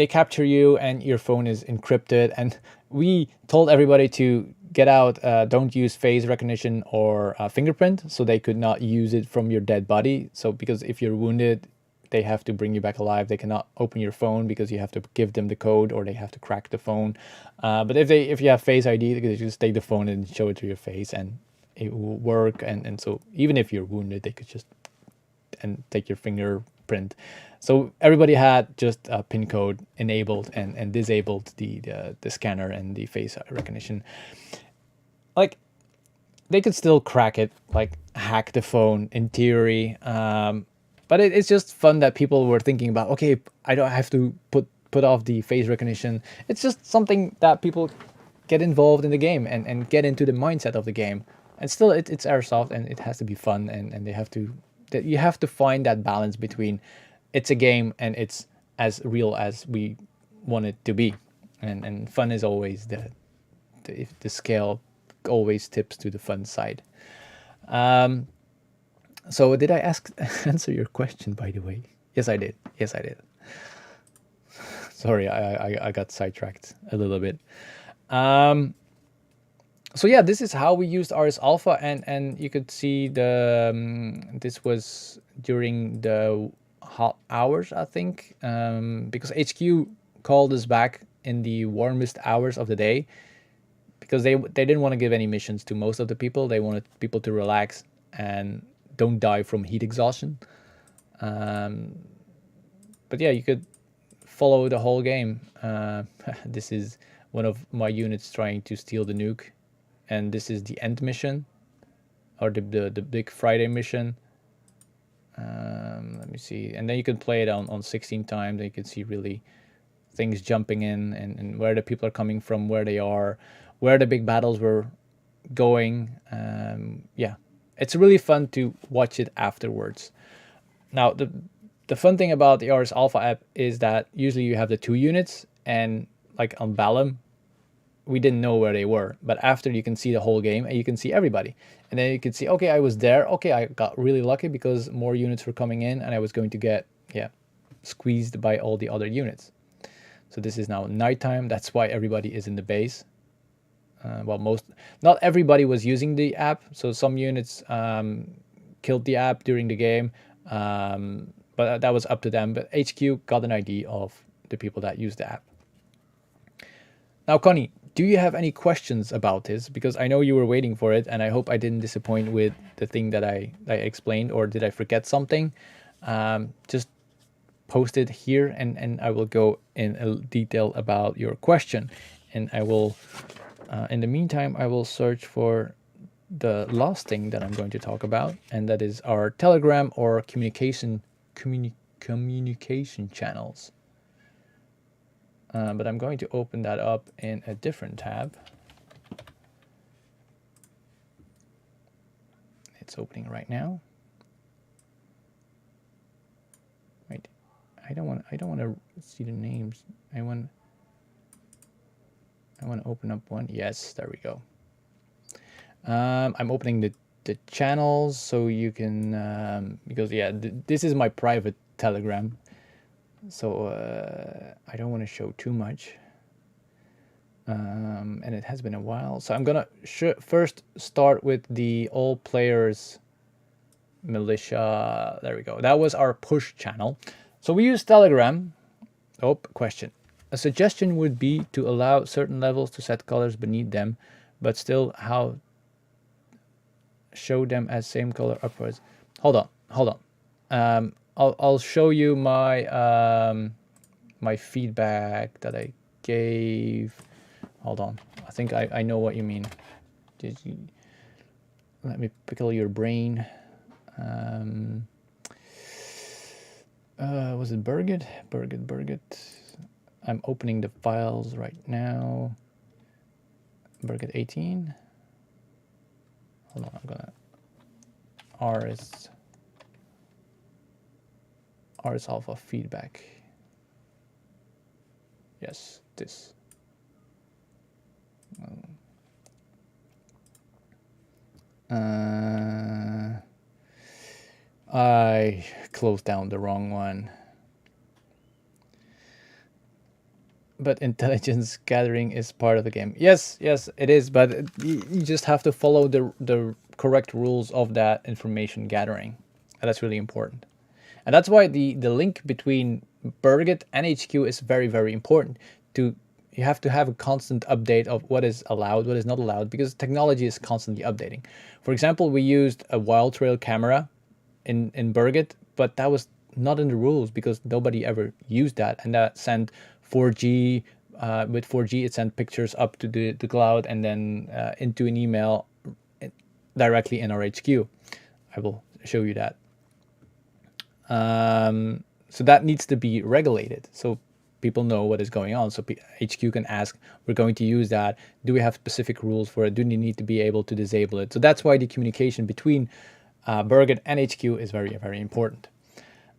capture you and your phone is encrypted. And we told everybody to get out, don't use face recognition or fingerprint, so they could not use it from your dead body. So because if you're wounded, they have to bring you back alive. They cannot open your phone because you have to give them the code or they have to crack the phone. But if you have Face ID, they can just take the phone and show it to your face and it will work. And so even if you're wounded, they could just and take your fingerprint. So everybody had just a PIN code enabled and disabled the scanner and the face recognition. Like they could still crack it, like hack the phone in theory. But it's just fun that people were thinking about, okay, I don't have to put off the face recognition. It's just something that people get involved in the game and get into the mindset of the game. And still, it's Airsoft and it has to be fun, and you have to find that balance between it's a game and it's as real as we want it to be. And fun is always the scale always tips to the fun side. So did I answer your question, by the way? Yes, I did. Sorry, I got sidetracked a little bit. So yeah, this is how we used RS Alpha, and you could see this was during the hot hours, I think, because HQ called us back in the warmest hours of the day, because they didn't want to give any missions to most of the people. They wanted people to relax and don't die from heat exhaustion. But yeah, you could follow the whole game. This is one of my units trying to steal the nuke, and this is the end mission, or the Big Friday mission. Let me see, and then you can play it on 16 times, and you can see really things jumping in and where the people are coming from, where they are, where the big battles were going. Yeah, it's really fun to watch it afterwards. Now, the fun thing about the RS Alpha app is that usually you have the 2 units, and like on Balam, we didn't know where they were. But after, you can see the whole game and you can see everybody. And then you can see, okay, I was there. Okay, I got really lucky because more units were coming in and I was going to get, squeezed by all the other units. So this is now nighttime. That's why everybody is in the base. Not everybody was using the app. So some units killed the app during the game. But that was up to them. But HQ got an ID of the people that used the app. Now, Connie, do you have any questions about this? Because I know you were waiting for it, and I hope I didn't disappoint with the thing that I explained, or did I forget something? Just post it here, and I will go in detail about your question. And I will, in the meantime, I will search for the last thing that I'm going to talk about, and that is our Telegram or communication channels. But I'm going to open that up in a different tab. It's opening right now. Wait, I don't want to see the names. I want to open up one. Yes, there we go. I'm opening the channels so you can because yeah, this is my private Telegram, so I don't want to show too much. And it has been a while, so I'm gonna first start with the all players militia. There we go. That was our push channel. So we use Telegram. Oh, question. A suggestion would be to allow certain levels to set colors beneath them, but still how show them as same color upwards. Hold on. I'll show you my my feedback that I gave. Hold on. I think I know what you mean. Let me pickle your brain. Was it Berget? Berget. I'm opening the files right now. Berget 18. Hold on, I'm gonna RS alpha feedback. Yes, this. I closed down the wrong one. But intelligence gathering is part of the game. Yes, it is, but you just have to follow the correct rules of that information gathering. And that's really important. And that's why the link between Berget and HQ is very, very important. You have to have a constant update of what is allowed, what is not allowed, because technology is constantly updating. For example, we used a wild trail camera in Berget, but that was not in the rules because nobody ever used that, and that sent 4G. With 4G, it sent pictures up to the cloud and then into an email directly in our HQ. I will show you that. So that needs to be regulated so people know what is going on. So HQ can ask, we're going to use that. Do we have specific rules for it? Do we need to be able to disable it? So that's why the communication between Berget and HQ is very, very important.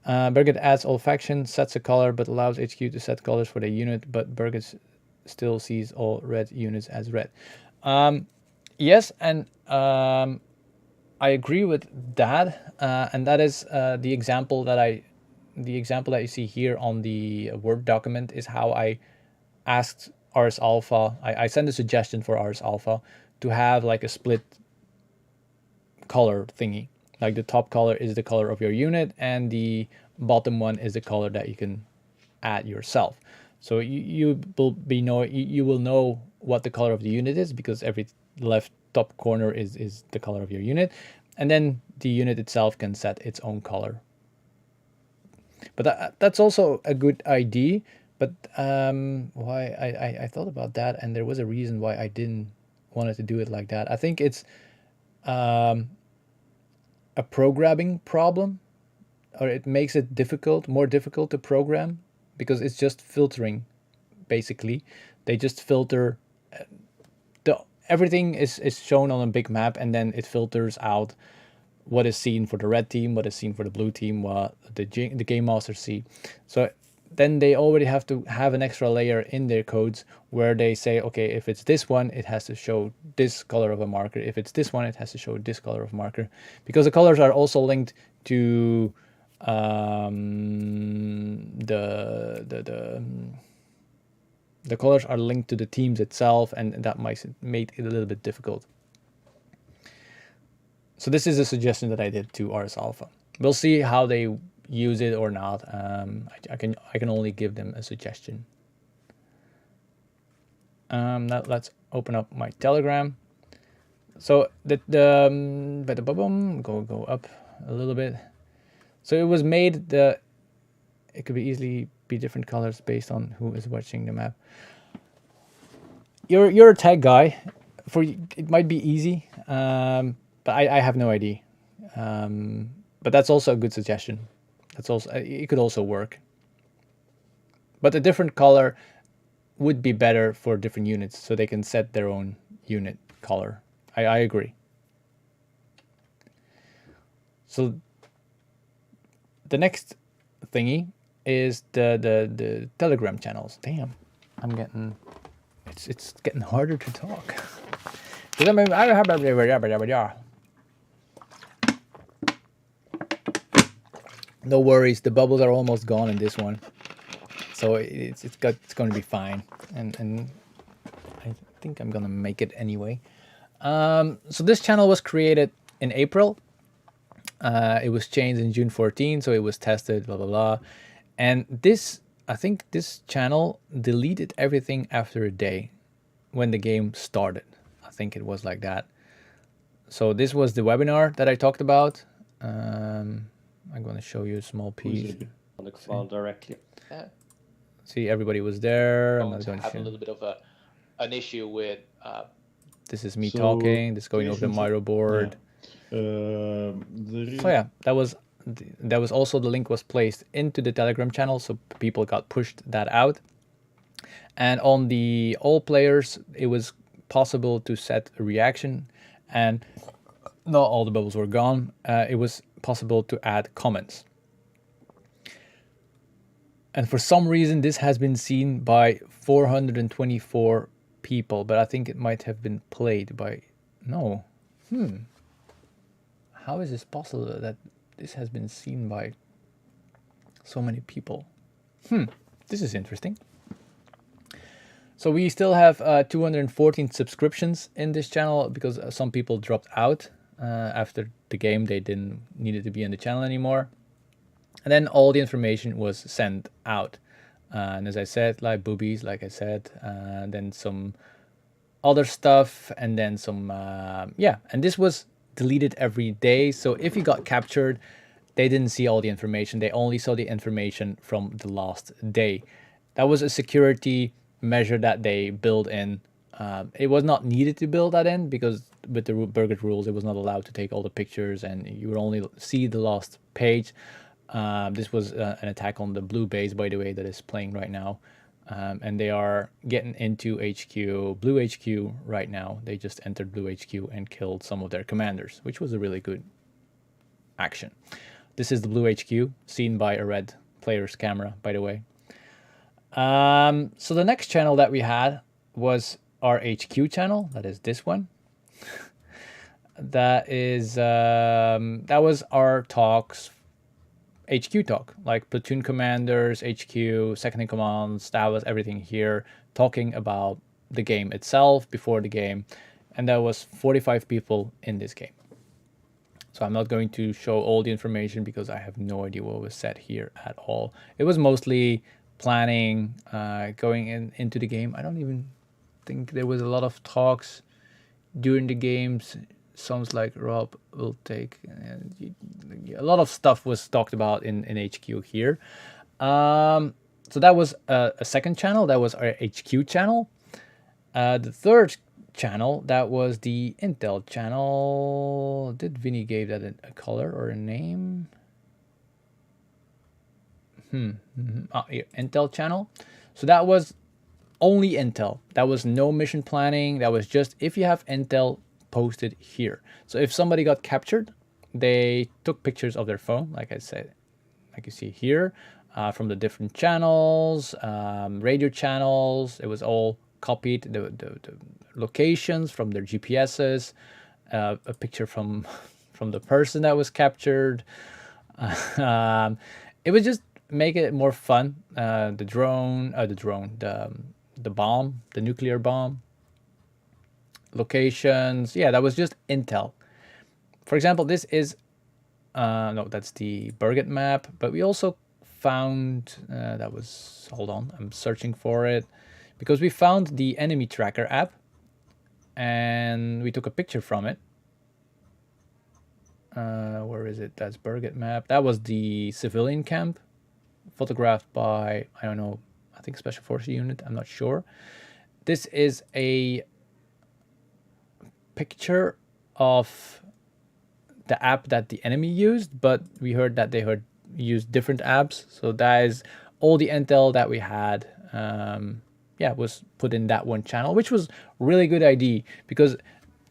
Berget adds all factions, sets a color, but allows HQ to set colors for the unit, but Berget still sees all red units as red. Yes, and I agree with that, and that is the example that you see here on the Word document is how I asked Ars Alpha. I sent a suggestion for Ars Alpha to have like a split color thingy. Like the top color is the color of your unit, and the bottom one is the color that you can add yourself. So you will know what the color of the unit is because every left top corner is the color of your unit, and then the unit itself can set its own color. But that's also a good idea. But why I thought about that, and there was a reason why I didn't wanted to do it like that. I think it's a programming problem, or it makes it more difficult to program because it's just filtering. Basically, they just filter. Everything is shown on a big map, and then it filters out what is seen for the red team, what is seen for the blue team, what the game masters see. So then they already have to have an extra layer in their codes where they say, okay, if it's this one, it has to show this color of a marker. If it's this one, it has to show this color of marker, because the colors are also linked to the colors are linked to the teams itself, and that might make it a little bit difficult. So this is a suggestion that I did to Ars Alpha. We'll see how they use it or not. I can only give them a suggestion. Now let's open up my Telegram. So go up a little bit. So it was made it could be easily be different colors based on who is watching the map. You're a tech guy. for it might be easy, but I have no idea. But that's also a good suggestion. That's also, it could also work. But a different color would be better for different units, so they can set their own unit color. I agree. So the next thingy is the Telegram channels. Damn, I'm getting, it's getting harder to talk. No worries, the bubbles are almost gone in this one, so it's going to be fine, and I think I'm gonna make it anyway. So this channel was created in April. It was changed in June 14, so it was tested, blah blah blah. And this, I think this channel deleted everything after a day when the game started. I think it was like that. So this was the webinar that I talked about. I'm going to show you a small piece. On the command directly. See, everybody was there. I'm not going to have a little bit of an issue with. This is me talking. This is going over the Myra board. Yeah. So yeah, that was also, the link was placed into the Telegram channel, so people got pushed that out. And on the all players, it was possible to set a reaction, and not all the bubbles were gone. It was possible to add comments. And for some reason, this has been seen by 424 people, but I think it might have been played by, no. How is this possible that this has been seen by so many people? This is interesting. So we still have 214 subscriptions in this channel because some people dropped out after the game. They didn't needed to be in the channel anymore. And then all the information was sent out. And as I said, like boobies, like I said, then some other stuff, and then some, yeah. And this was deleted every day. So if you got captured, they didn't see all the information. They only saw the information from the last day. That was a security measure that they built in. It was not needed to build that in because with the Berget rules, it was not allowed to take all the pictures, and you would only see the last page. This was an attack on the blue base, by the way, that is playing right now. And they are getting into HQ, blue HQ right now. They just entered blue HQ and killed some of their commanders, which was a really good action. This is the blue HQ, seen by a red player's camera, by the way. So the next channel that we had was our HQ channel. That is this one. That was our talks, HQ talk, like platoon commanders, HQ, second in commands. That was everything here, talking about the game itself, before the game, and there was 45 people in this game. So I'm not going to show all the information because I have no idea what was said here at all. It was mostly planning, going into the game. I don't even think there was a lot of talks during the games. Sounds like Rob will take, a lot of stuff was talked about in HQ here. So that was a second channel. That was our HQ channel. The third channel, that was the Intel channel. Did Vinny gave that a color or a name? Here, Intel channel. So that was only Intel. That was no mission planning. That was just if you have Intel, posted here. So if somebody got captured, they took pictures of their phone, like I said, like you see here, from the different channels, radio channels. It was all copied, the locations from their GPSs, a picture from the person that was captured. It would just make it more fun. The bomb, the nuclear bomb, locations. Yeah, that was just Intel. For example, this is no, that's the Berget map, but we also found that was, hold on, I'm searching for it, because we found the enemy tracker app and we took a picture from it. Where is it? That's Berget map. That was the civilian camp, photographed by, I don't know, I think Special Forces unit, I'm not sure. This is a picture of the app that the enemy used, but we heard that they used different apps. So that is all the intel that we had. Was put in that one channel, which was really good idea because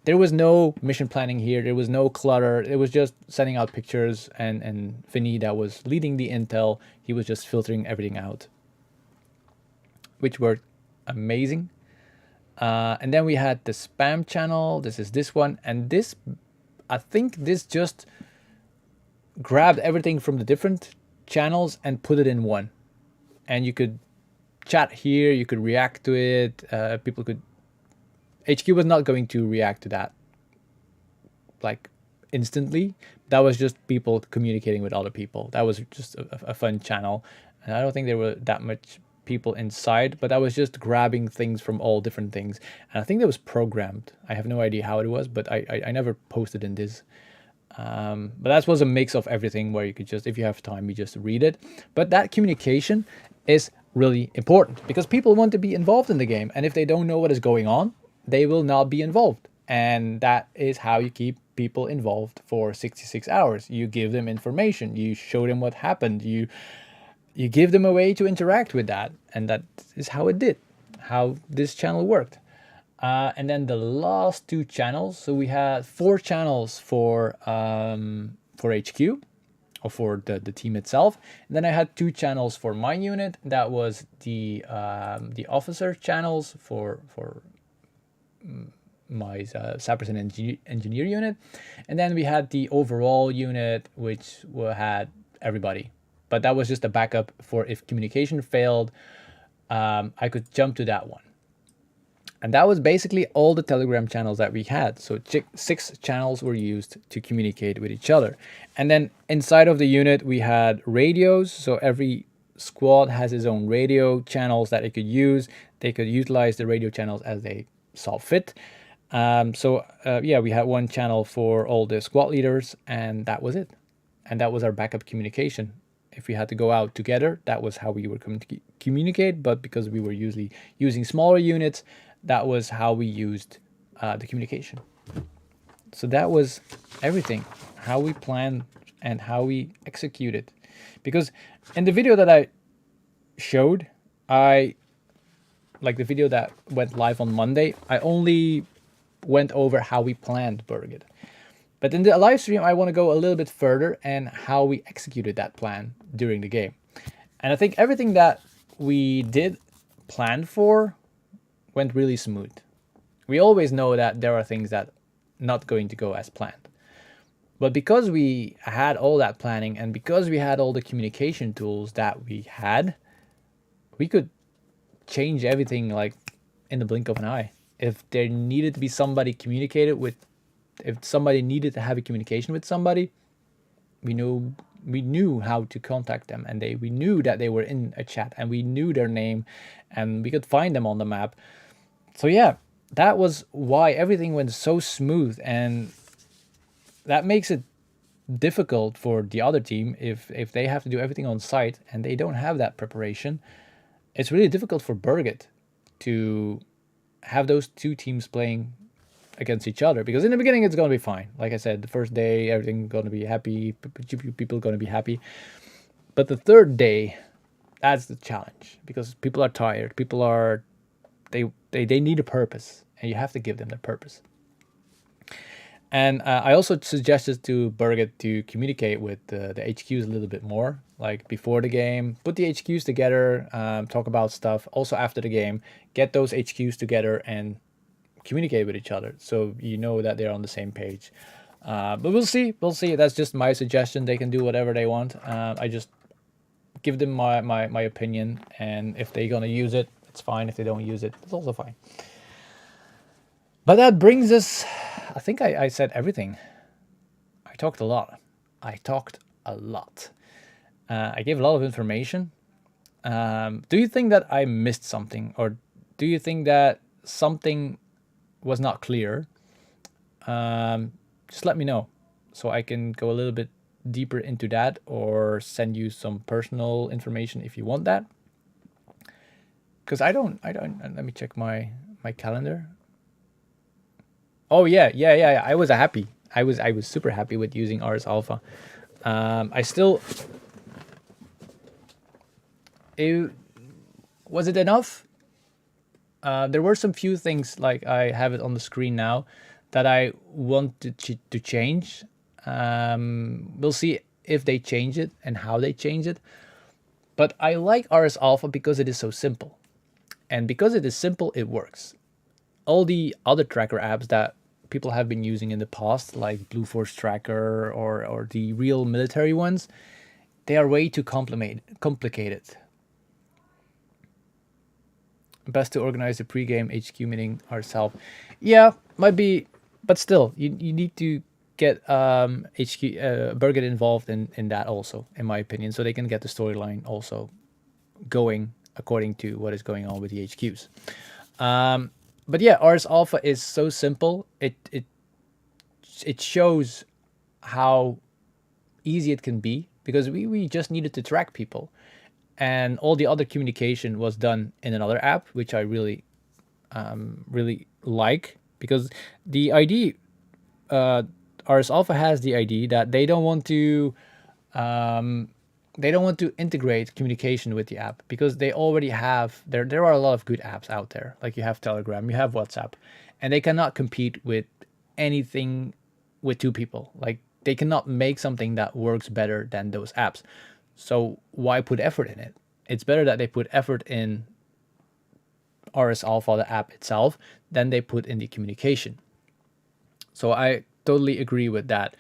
there was no mission planning here. There was no clutter. It was just sending out pictures, and Vinny that was leading the intel, he was just filtering everything out, which worked amazing. And then we had the spam channel. This is this one, and this, I think this just grabbed everything from the different channels and put it in one, and you could chat here, you could react to it, people could... HQ was not going to react to that like instantly. That was just people communicating with other people. That was just a fun channel, and I don't think there were that much people inside, but I was just grabbing things from all different things, and I think that was programmed. I have no idea how it was, but I never posted in this. But that was a mix of everything where you could just, if you have time, you just read it. But that communication is really important because people want to be involved in the game, and if they don't know what is going on, they will not be involved. And that is how you keep people involved for 66 hours. You give them information, you show them what happened, you give them a way to interact with that, and that is how this channel worked. And then the last two channels, so we had 4 channels for HQ, or for the team itself. And then I had 2 channels for my unit. That was the officer channels for my sappers and engineer unit. And then we had the overall unit, which had everybody. But that was just a backup for if communication failed, I could jump to that one. And that was basically all the Telegram channels that we had. So 6 channels were used to communicate with each other. And then inside of the unit, we had radios. So every squad has its own radio channels that it could use. They could utilize the radio channels as they saw fit. We had one channel for all the squad leaders, and that was it. And that was our backup communication. If we had to go out together, that was how we were communicate. But because we were usually using smaller units, that was how we used the communication. So that was everything, how we planned and how we executed. Because in the video that I showed, like the video that went live on Monday, I only went over how we planned Berget. But in the live stream, I want to go a little bit further and how we executed that plan during the game. And I think everything that we did plan for went really smooth. We always know that there are things that not going to go as planned. But because we had all that planning and because we had all the communication tools that we had, we could change everything like in the blink of an eye. If there needed to be somebody communicated with, if somebody needed to have a communication with somebody, we knew how to contact them, and we knew that they were in a chat, and we knew their name, and we could find them on the map. So yeah, that was why everything went so smooth, and that makes it difficult for the other team if they have to do everything on site and they don't have that preparation. It's really difficult for Berget to have those 2 teams playing against each other, because in the beginning it's going to be fine. Like I said, the first day everything's going to be happy, people are going to be happy. But the third day, that's the challenge, because people are tired, people are they need a purpose, and you have to give them the purpose. And I also suggested to Berget to communicate with the HQs a little bit more, like before the game, put the HQs together, talk about stuff. Also after the game, get those HQs together and communicate with each other, so you know that they're on the same page. But we'll see. That's just my suggestion. They can do whatever they want. I just give them my opinion, and if they're gonna use it, it's fine. If they don't use it, it's also fine. But that brings us, I think I said everything. I talked a lot. I gave a lot of information. Do you think that I missed something, or do you think that something was not clear? Just let me know so I can go a little bit deeper into that, or send you some personal information if you want that. Because I don't, let me check my calendar. Oh yeah. I was happy. I was super happy with using RS Alpha. I still. Was it enough? There were some few things, like I have it on the screen now, that I wanted to change. We'll see if they change it and how they change it. But I like RS Alpha because it is so simple. And because it is simple, it works. All the other tracker apps that people have been using in the past, like Blue Force Tracker or the real military ones, they are way too complicated. Best to organize a pre-game HQ meeting ourselves. Yeah, might be, but still, you need to get HQ Berget involved in that also, in my opinion, so they can get the storyline also going according to what is going on with the HQs. But yeah, RS Alpha is so simple. It shows how easy it can be, because we just needed to track people, and all the other communication was done in another app, which I really like, because the ID, RS Alpha has the ID that they don't want to integrate communication with the app, because they already have there are a lot of good apps out there, like you have Telegram, you have WhatsApp, and they cannot compete with anything with two people. Like, they cannot make something that works better than those apps. So why put effort in it? It's better that they put effort in RS Alpha, the app itself, than they put in the communication. So I totally agree with that.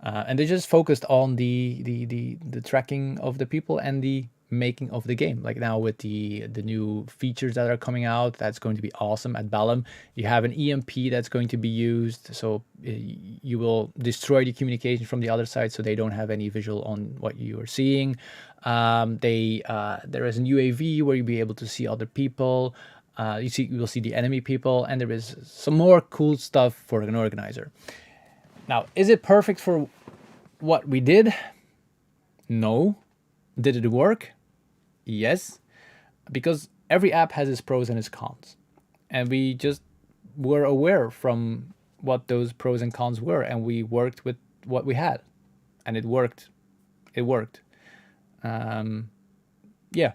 And they just focused on the tracking of the people and the making of the game. Like now with the new features that are coming out, that's going to be awesome. At Balam, you have an EMP that's going to be used, so you will destroy the communication from the other side, so they don't have any visual on what you are seeing. There is an UAV where you'll be able to see other people. You will see the enemy people, and there is some more cool stuff for an organizer. Now, is it perfect for what we did? No. Did it work? Yes. Because every app has its pros and its cons. And we just were aware from what those pros and cons were, and we worked with what we had. And it worked. It worked. Yeah.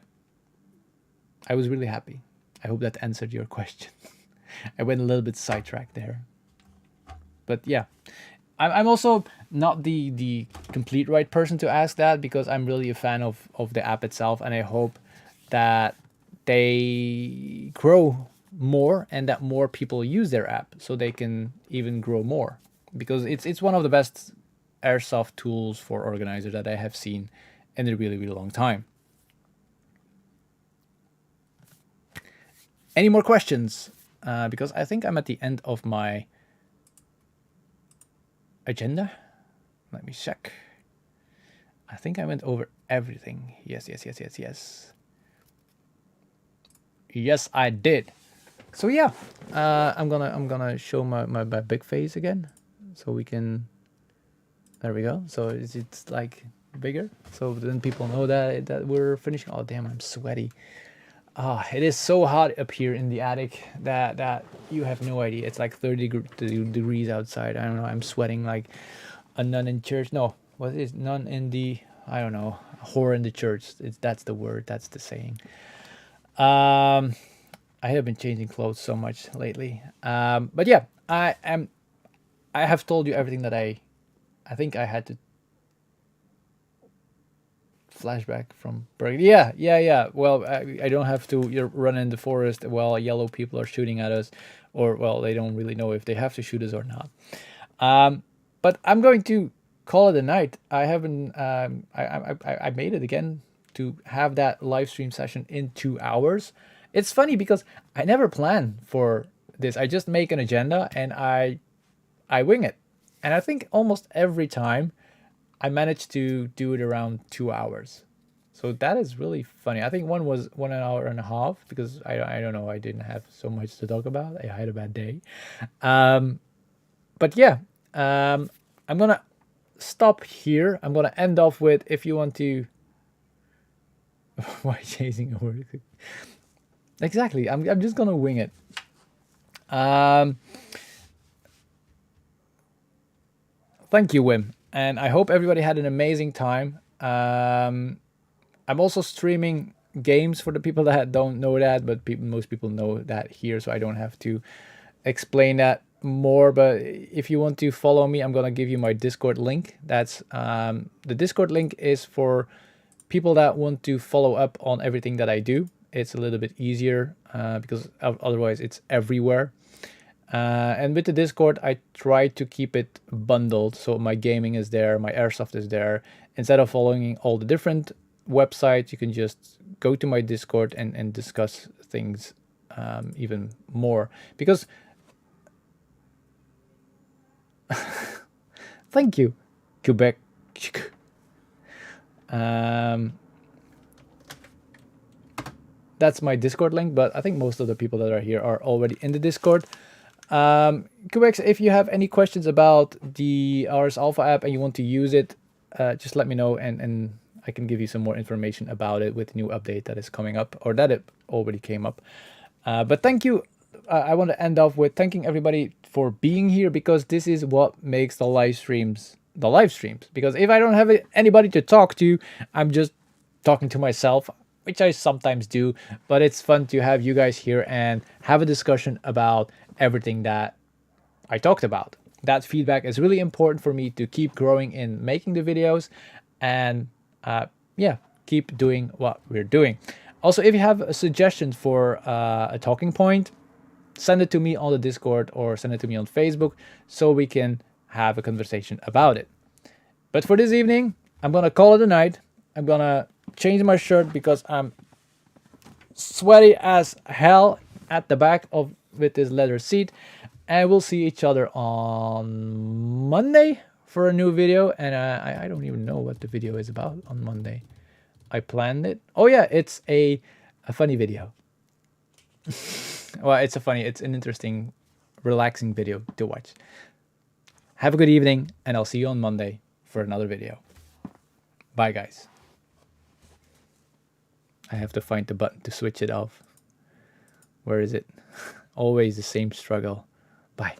I was really happy. I hope that answered your question. I went a little bit sidetracked there. But yeah. I'm also not the complete right person to ask that, because I'm really a fan of the app itself, and I hope that they grow more and that more people use their app so they can even grow more, because it's one of the best airsoft tools for organizers that I have seen in a really, really long time. Any more questions? Because I think I'm at the end of my agenda. Let me check. I think I went over everything. Yes. Yes, I did. So yeah, I'm gonna show my big face again, so we can. There we go. So it's like bigger, so then people know that we're finishing. Oh damn, I'm sweaty. It is so hot up here in the attic that you have no idea. It's like 30 degrees outside. I don't know. I'm sweating like a nun in church. No, what is nun in the? I don't know. Whore in the church. That's the word. That's the saying. I have been changing clothes so much lately. But yeah, I have told you everything that I think I had to. Flashback from Berget. Yeah. Well, I don't have to run in the forest while yellow people are shooting at us, or well, they don't really know if they have to shoot us or not. But I'm going to call it a night. I haven't. I made it again to have that live stream session in 2 hours. It's funny because I never plan for this. I just make an agenda and I wing it, and I think almost every time I managed to do it around 2 hours. So that is really funny. I think one was 1 hour and a half, because I don't know, I didn't have so much to talk about. I had a bad day. But yeah, I'm going to stop here. I'm going to end off with, if you want to... Why chasing a word? Exactly. I'm just going to wing it. thank you, Wim. And I hope everybody had an amazing time. I'm also streaming games for the people that don't know that, but most people know that here, so I don't have to explain that more. But if you want to follow me, I'm gonna give you my Discord link. That's the Discord link is for people that want to follow up on everything that I do. It's a little bit easier because otherwise it's everywhere. And with the Discord, I try to keep it bundled. So my gaming is there, my Airsoft is there. Instead of following all the different websites, you can just go to my Discord and discuss things even more. Because thank you, Quebec. That's my Discord link, but I think most of the people that are here are already in the Discord. Quebec, if you have any questions about the RS Alpha app and you want to use it, just let me know and I can give you some more information about it with a new update that is coming up, or that it already came up. But thank you. I want to end off with thanking everybody for being here, because this is what makes the live streams. Because if I don't have anybody to talk to, I'm just talking to myself, which I sometimes do, but it's fun to have you guys here and have a discussion about everything that I talked about. That feedback is really important for me to keep growing in making the videos and yeah, keep doing what we're doing. Also, if you have suggestions for a talking point, send it to me on the Discord or send it to me on Facebook so we can have a conversation about it. But for this evening, I'm gonna call it a night. I'm gonna change my shirt because I'm sweaty as hell at the back of with this leather seat, and we'll see each other on Monday for a new video. And I don't even know what the video is about on Monday. I planned it. Oh yeah, it's a funny video. Well, it's an interesting, relaxing video to watch. Have a good evening, and I'll see you on Monday for another video. Bye, guys. I have to find the button to switch it off. Where is it? Always the same struggle. Bye.